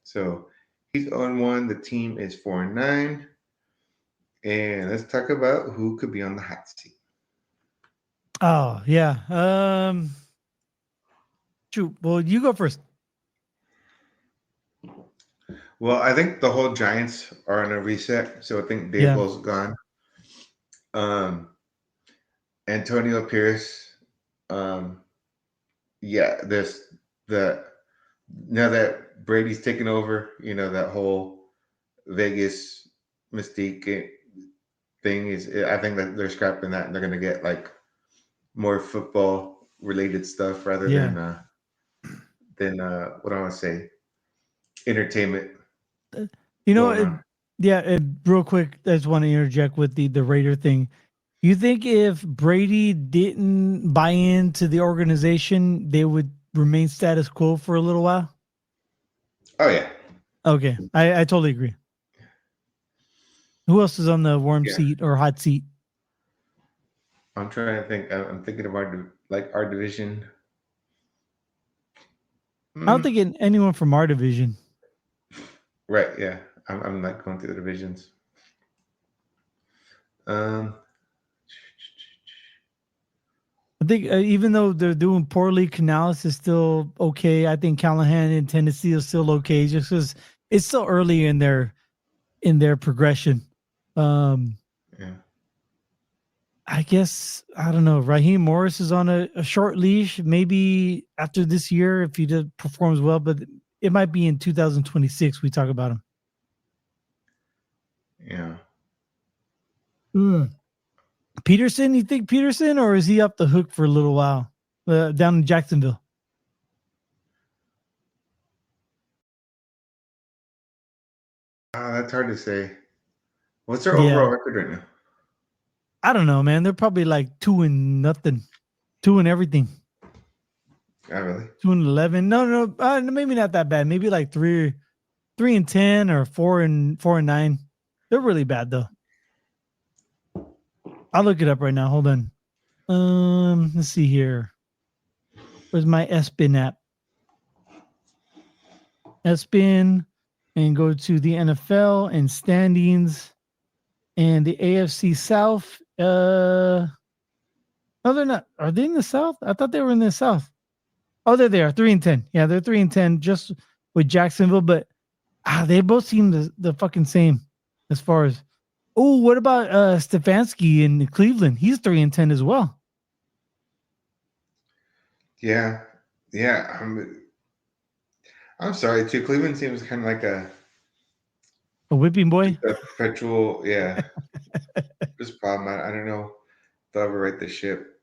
So he's on 1. The team is 4-9. And let's talk about who could be on the hot seat. Oh, yeah. Shoot. Well, you go first. Well, I think the whole Giants are on a reset. So I think Yeah. Dayball's gone. Antonio Pierce. Um, yeah, there's the now that Brady's taken over, that whole Vegas mystique thing is. I think that they're scrapping that, and they're gonna get like more football related stuff rather Yeah. than what I want to say, entertainment. You know, Going on. real quick, I just want to interject with the Raider thing. You think if Brady didn't buy into the organization, they would remain status quo for a little while? Oh yeah, Okay, I totally agree. Who else is on the warm yeah. seat or hot seat? I'm trying to think. I'm thinking of our division. I don't think anyone from our division. Right. Yeah. I'm not going through the divisions. Um. I think even though they're doing poorly, Canales is still okay. I think Callahan in Tennessee is still okay, just because it's still early in their progression. Yeah. I guess I don't know. Raheem Morris is on a short leash. Maybe after this year, if he performs well, but it might be in 2026 we talk about him. Yeah. Peterson, you think Peterson, or is he up the hook for a little while down in Jacksonville? That's hard to say. What's their Yeah. overall record right now? I don't know, man. They're probably like 2-0, 2 and everything. Oh, really? 2-11. No, maybe not that bad. Maybe like 3-10 or 4-9. They're really bad though. I'll look it up right now. Hold on. Let's see here. Where's my SPIN app? SPIN, and go to the NFL and standings and the AFC South. No, they're not. Are they in the South? I thought they were in the South. Oh, they're there. 3-10. Yeah, they're 3-10 just with Jacksonville, but they both seem the fucking same as far as. Oh, what about Stefanski in Cleveland? He's 3-10 as well. Yeah. I'm sorry too. Cleveland seems kind of like a whipping boy. a perpetual, this problem. I don't know if they'll ever right the ship.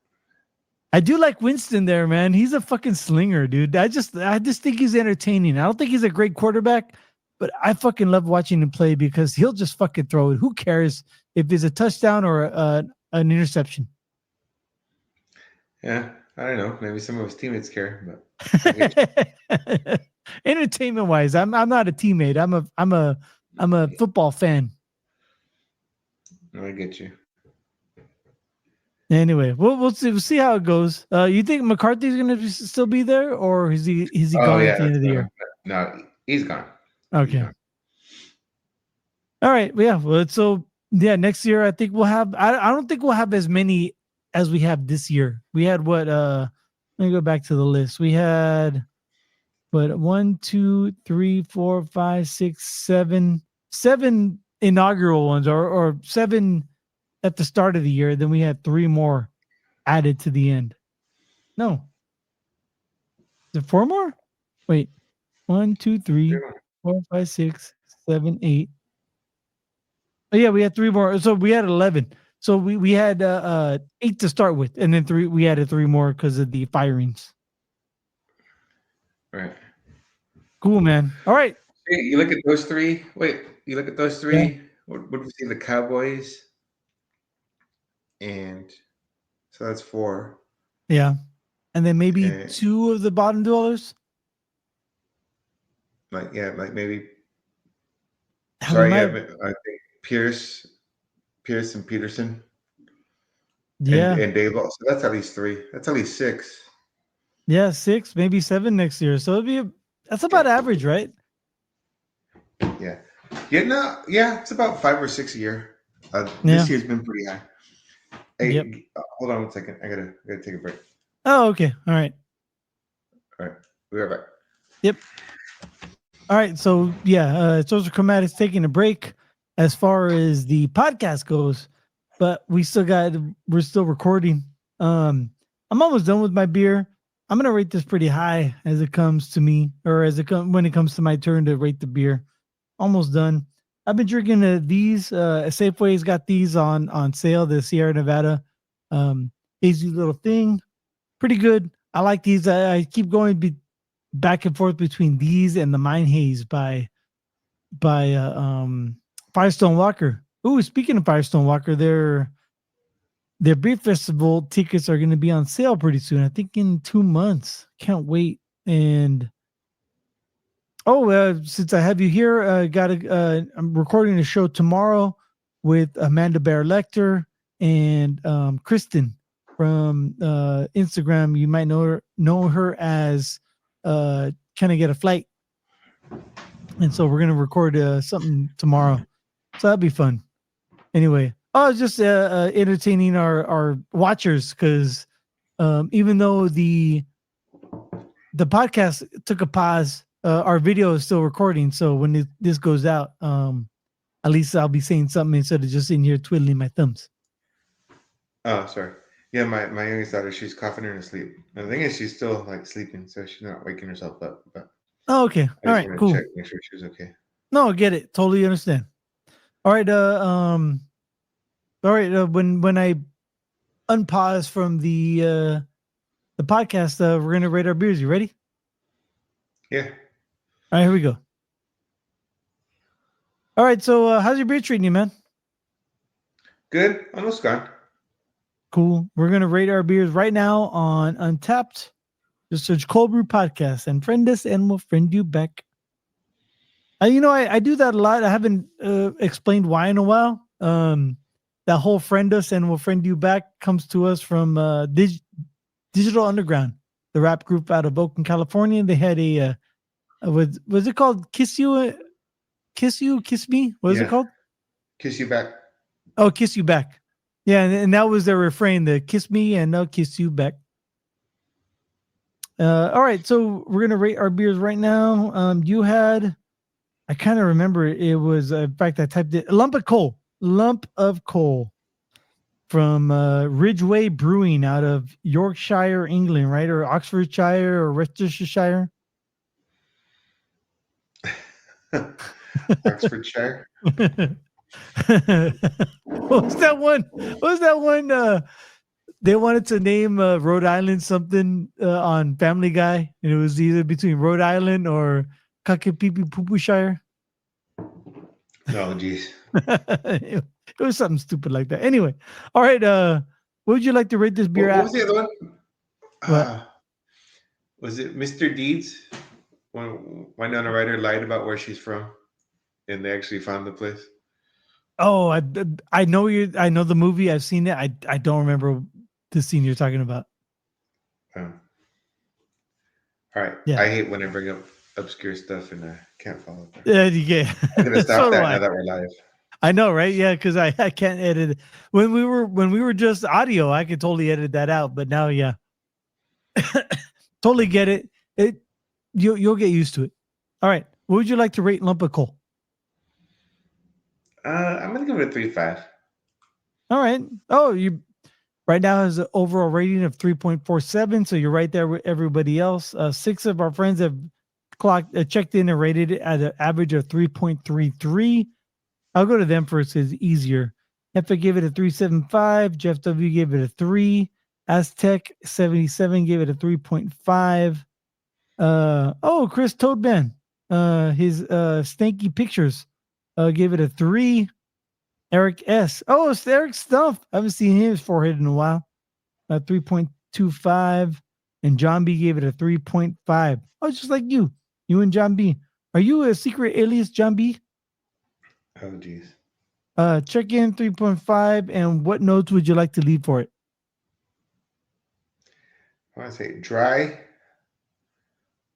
I do like Winston there, man. He's a fucking slinger, dude. I just think he's entertaining. I don't think he's a great quarterback, but I fucking love watching him play because he'll just fucking throw it. Who cares if it's a touchdown or an interception? Yeah, I don't know. Maybe some of his teammates care, but entertainment wise, I'm not a teammate. I'm a football fan. I get you. Anyway, we'll see how it goes. You think McCarthy's going to still be there, or is he gone at the end of the year? No, he's gone. Okay. He's gone. All right. Yeah. Well, so next year I think we'll have. I don't think we'll have as many as we have this year. We had what? Let me go back to the list. We had what? 1, 2, 3, 4, 5, 6, 7 inaugural ones, or 7 at the start of the year. Then we had 3 more added to the end. No. Is it 4 more? Wait. 1, 2, 3, 4, 5, 6, 7, 8. Oh yeah, we had 3 more. So we had 11. So we had 8 to start with, and then 3. We added 3 more because of the firings. Right. Cool, man. All right. Hey, you look at those 3. Wait, you look at those 3. Yeah. What do we see? The Cowboys, and so that's 4. Yeah, and then maybe 2 of the bottom dwellers. Like maybe. Sorry, I think Pierce and Peterson. Yeah, and Dayball. So that's at least 3. That's at least 6. Yeah, 6, maybe 7 next year. So that's about average, right? Yeah. It's about 5 or 6 a year. This year's been pretty high. Hey, hold on 1 second. I gotta take a break. Oh, okay. All right. All right. We'll be right back. Yep. All right. So Sorcerer Chromatic's taking a break as far as the podcast goes, but we're still recording. I'm almost done with my beer. I'm gonna rate this pretty high as it comes to me, or when it comes to my turn to rate the beer. Almost done. I've been drinking these. Safeway's got these on sale. The Sierra Nevada, hazy little thing, pretty good. I like these. I keep going back and forth between these and the Mine Haze by Firestone Walker. Ooh, speaking of Firestone Walker, their beer festival tickets are going to be on sale pretty soon. I think in 2 months. Can't wait. And since I have you here, I'm recording a show tomorrow with Amanda Bear Lecter and Kristen from Instagram. You might know her as Can I Get a Flight? And so we're going to record something tomorrow. So that'd be fun. Anyway, it's just entertaining our watchers because even though the podcast took a pause, our video is still recording. So when this goes out, at least I'll be saying something instead of just sitting here twiddling my thumbs. Oh, sorry. Yeah, my youngest daughter, she's coughing her to sleep. And the thing is, she's still like sleeping, so she's not waking herself up. But okay. All right, cool. Check, make sure she's okay. No, I get it. Totally understand. All right. When I unpause from the podcast, we're gonna rate our beers. You ready? Yeah. All right, here we go. All right. So, how's your beer treating you, man? Good. Almost gone. Cool. We're gonna rate our beers right now on Untapped. Just search Cold Brew Podcast and friend us, and we'll friend you back. I do that a lot. I haven't explained why in a while. That whole friend us and we'll friend you back comes to us from Digital Underground, the rap group out of Oakland, California. They had was it called Kiss You, Kiss Me? What is it called? Kiss you back. Oh, Kiss You Back. Yeah, and that was their refrain: the "Kiss Me and I'll kiss you back." All right, so we're gonna rate our beers right now. You had, I kind of remember it was, in fact, I typed it, lump of coal from Ridgeway Brewing out of Yorkshire, England, right? Or Oxfordshire or Worcestershire. Oxfordshire. What was that one? They wanted to name Rhode Island something on Family Guy, and it was either between Rhode Island or Kakapipi-Pupushire. No, geez. It was something stupid like that. Anyway, all right. What would you like to rate this beer What at? was the other one? What? Was it Mr. Deeds? When Winona Ryder lied about where she's from, and they actually found the place. Oh, I know I know the movie. I've seen it. I don't remember the scene you're talking about. All right. Yeah. I hate when I bring up obscure stuff and I can't follow it. Yeah, you get. I'm gonna stop that now that we're live. I know, right? Yeah, because I can't edit it. When we were just audio, I could totally edit that out. But now, yeah, totally get it. You'll get used to it. All right. What would you like to rate lump of coal? I'm gonna give it a 3.5. All right. Oh, you right now has an overall rating of 3.47, so you're right there with everybody else. 6 of our friends have checked in and rated it at an average of 3.33. I'll go to them first. It's easier. Effa gave it a 3.75. Jeff W gave it a 3. Aztec 77 gave it a 3.5. Chris Toadman, his stanky pictures, gave it a 3. Eric S. Oh, it's Eric Stuff. I haven't seen his forehead in a while. 3.25. And John B gave it a 3.5. Oh, just like you and John B. Are you a secret alias, John B? Oh, geez. Check in 3.5. And what notes would you like to leave for it? I want to say dry.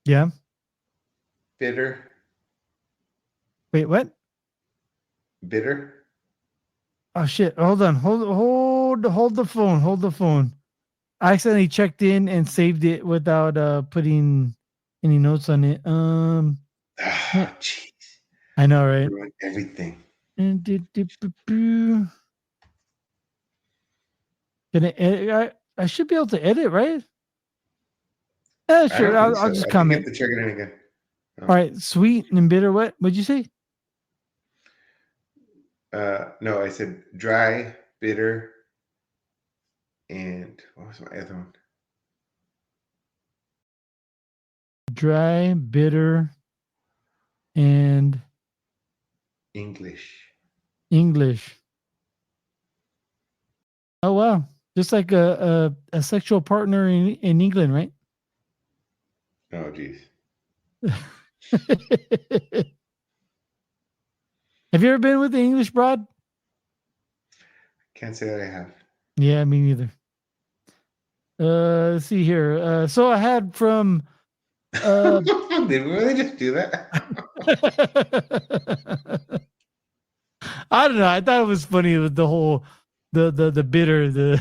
Yeah. Bitter. Wait, what? Bitter. Oh shit! Hold on. Hold the phone. Hold the phone. I accidentally checked in and saved it without putting any notes on it. Jeez. I know, right? Ruined everything. Can I edit? I should be able to edit, right? Yeah, sure. I'll just comment. To check it in again. Oh. All right, sweet and bitter. What'd you say? No, I said dry, bitter, and what was my other one? Dry, bitter, and English. Oh wow, just like a sexual partner in England, right? Oh geez. Have you ever been with the English broad? Can't say that I have. Yeah, me neither. Let's see here. So I had from. Did we really just do that? I don't know. I thought it was funny with the whole the bitter. It'd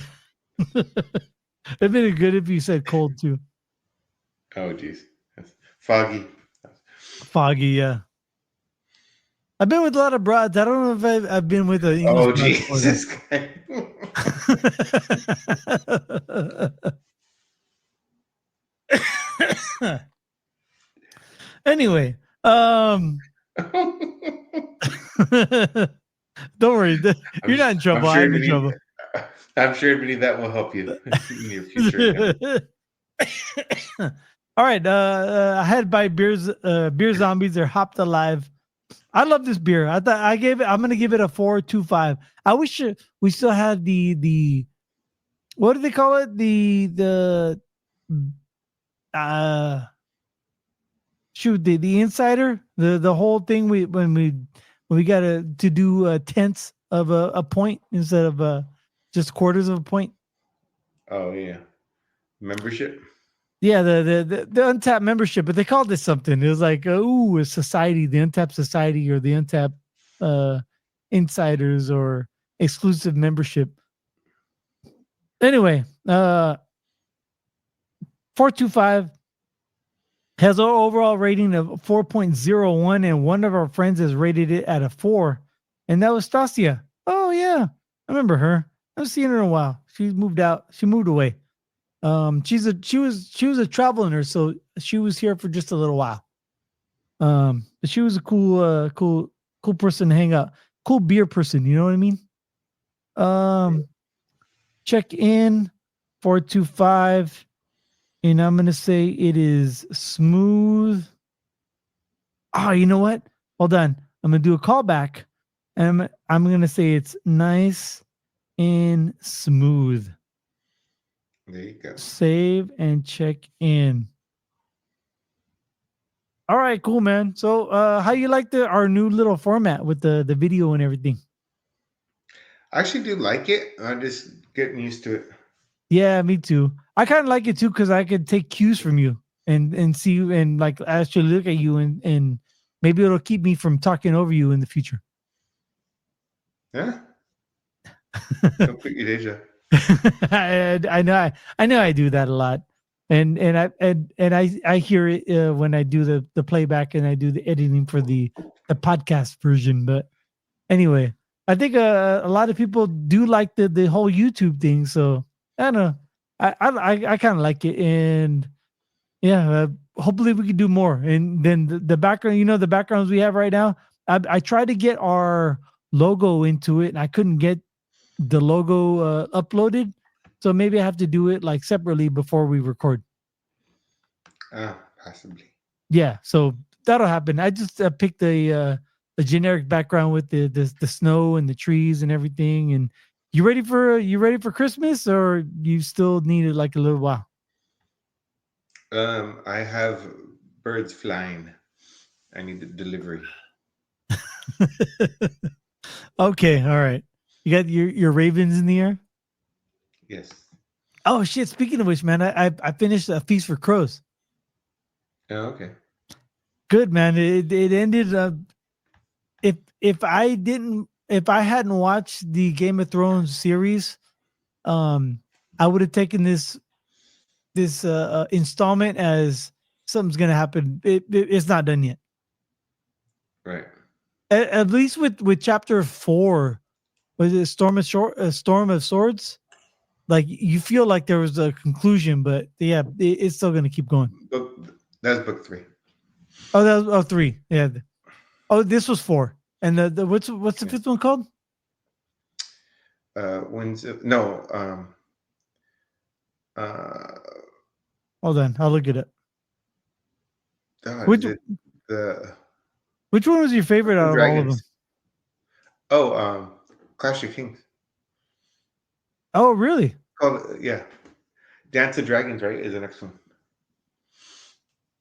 been good if you said cold too. Oh geez, foggy. Yeah. I've been with a lot of broads. I don't know if I've been with an English. Oh Jesus! Anyway, don't worry. You're not in trouble. I'm in trouble. I'm sure everybody that will help you in your future. All right. I had by Beer Zombies. They're hopped alive. I love this beer. I thought I'm gonna give it a 4.25. I wish we still had the what do they call it? The uh shoot, the insider, the whole thing when we got to do tenths of a point instead of just quarters of a point. Oh yeah, membership. Yeah, the Untapped membership, but they called it something. It was like, a society, the Untapped Society, or the Untapped uh, Insiders, or exclusive membership. Anyway, 4.25 has an overall rating of 4.01, and one of our friends has rated it at a 4, and that was Stasia. Oh yeah, I remember her. I haven't seen her in a while. She moved out. She moved away. She was a travel nurse, so she was here for just a little while. But she was a cool person to hang out. Cool beer person, you know what I mean? Check in 4.25, and I'm gonna say it is smooth. Oh, you know what? Hold on. I'm gonna do a callback, and I'm gonna say it's nice and smooth. There you go. Save and check in. All right, cool, man. So, how you like our new little format with the video and everything? I actually do like it. I'm just getting used to it. Yeah, me too. I kind of like it too because I could take cues from you and see you and like actually look at you and maybe it'll keep me from talking over you in the future. Yeah. Don't quit your day job. I know I do that a lot, and I hear it when I do the playback and I do the editing for the podcast version. But anyway, I think a lot of people do like the whole YouTube thing. So I don't know. I kind of like it, and yeah, hopefully we can do more. And then the background, the backgrounds we have right now. I tried to get our logo into it, and I couldn't get the logo uploaded. So maybe I have to do it like separately before we record. Possibly. Yeah, so that'll happen. I just picked a generic background with the snow and the trees and everything. And you ready for Christmas, or you still need it like a little while? I have birds flying. I need a delivery. Okay, all right. You got your ravens in the air. Yes. Oh shit! Speaking of which, man, I finished A Feast for Crows. Oh, okay. Good, man. It ended. If I hadn't watched the Game of Thrones series, I would have taken this installment as something's gonna happen. It's not done yet. Right. At least with chapter 4, was it Storm of Swords? Like you feel like there was a conclusion, but yeah, it's still gonna keep going. That's book 3. Oh, that was 3. Yeah. Oh, this was 4. And the what's the fifth one called? When's it? No. Hold on, I'll look it up. Which Which one was your favorite out of all of them? Oh, Clash of Kings. Oh, really? Yeah. Dance of Dragons, right, is the next one.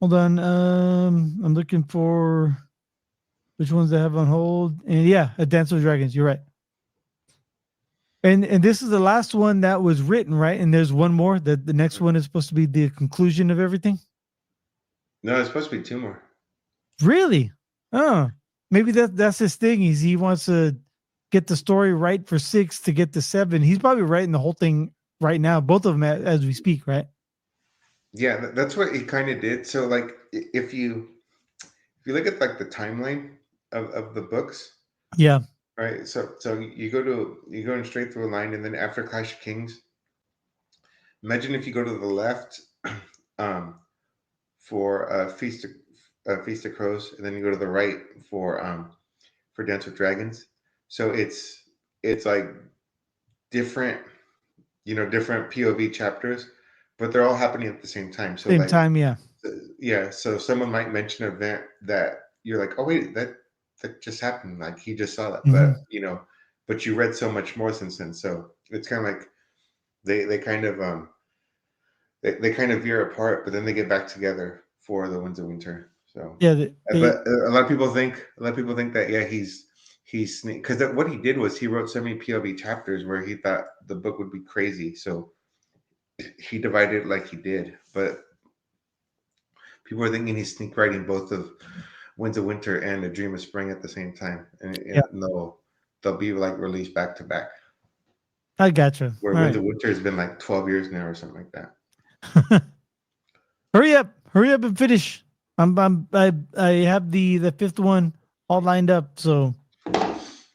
Hold on. I'm looking for which ones they have on hold. And yeah, A Dance with Dragons. You're right. And this is the last one that was written, right? And there's one more. The next one is supposed to be the conclusion of everything. No, it's supposed to be 2 more. Really? Oh, maybe that's his thing. He wants to get the story right for 6 to get to 7. He's probably writing the whole thing right now, both of them as we speak, right? Yeah, that's what he kind of did. So, like, if you look at like the timeline of the books, yeah, right. So you going straight through a line, and then after Clash of Kings, imagine if you go to the left, for Feast of Crows, and then you go to the right for Dance with Dragons. So it's like different, different POV chapters, but they're all happening at the same time. So same time, yeah. yeah. So someone might mention an event that you're like, oh wait, that just happened. Like he just saw that, Hmm. but but you read so much more since then. So it's kind of like they kind of they kind of veer apart, but then they get back together for the Winds of Winter. So, Yeah, but a lot of people think that yeah, he's because what he did was he wrote so many POV chapters where he thought the book would be crazy, so he divided it like he did. But people are thinking he's sneak writing both of Winds of Winter and A Dream of Spring at the same time, yeah, and they'll be like released back to back. I gotcha. Where All Winds right. of Winter has been like 12 years now or something like that. Hurry up and finish. I have the fifth one all lined up, so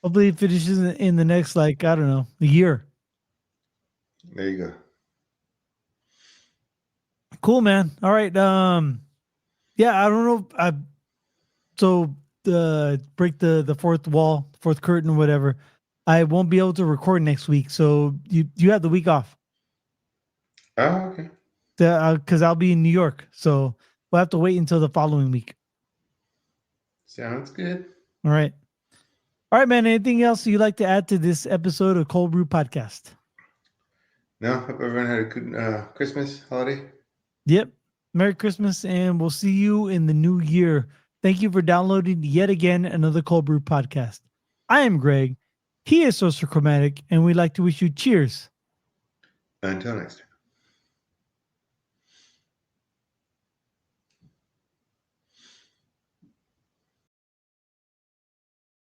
hopefully it finishes in the next, like, I don't know, a year. There you go. Cool, man. All right. Yeah, I don't know. So break the fourth wall, fourth curtain, or whatever. I won't be able to record next week, so you have the week off. Oh, okay. Because I'll be in New York, so we'll have to wait until the following week. Sounds good. All right. All right, man. Anything else you'd like to add to this episode of Cold Brew Podcast? No, hope everyone had a good Christmas holiday. Yep. Merry Christmas, and we'll see you in the new year. Thank you for downloading yet again another Cold Brew Podcast. I am Greg. He is Sorcerer Chromatic, and we'd like to wish you cheers. Until next time.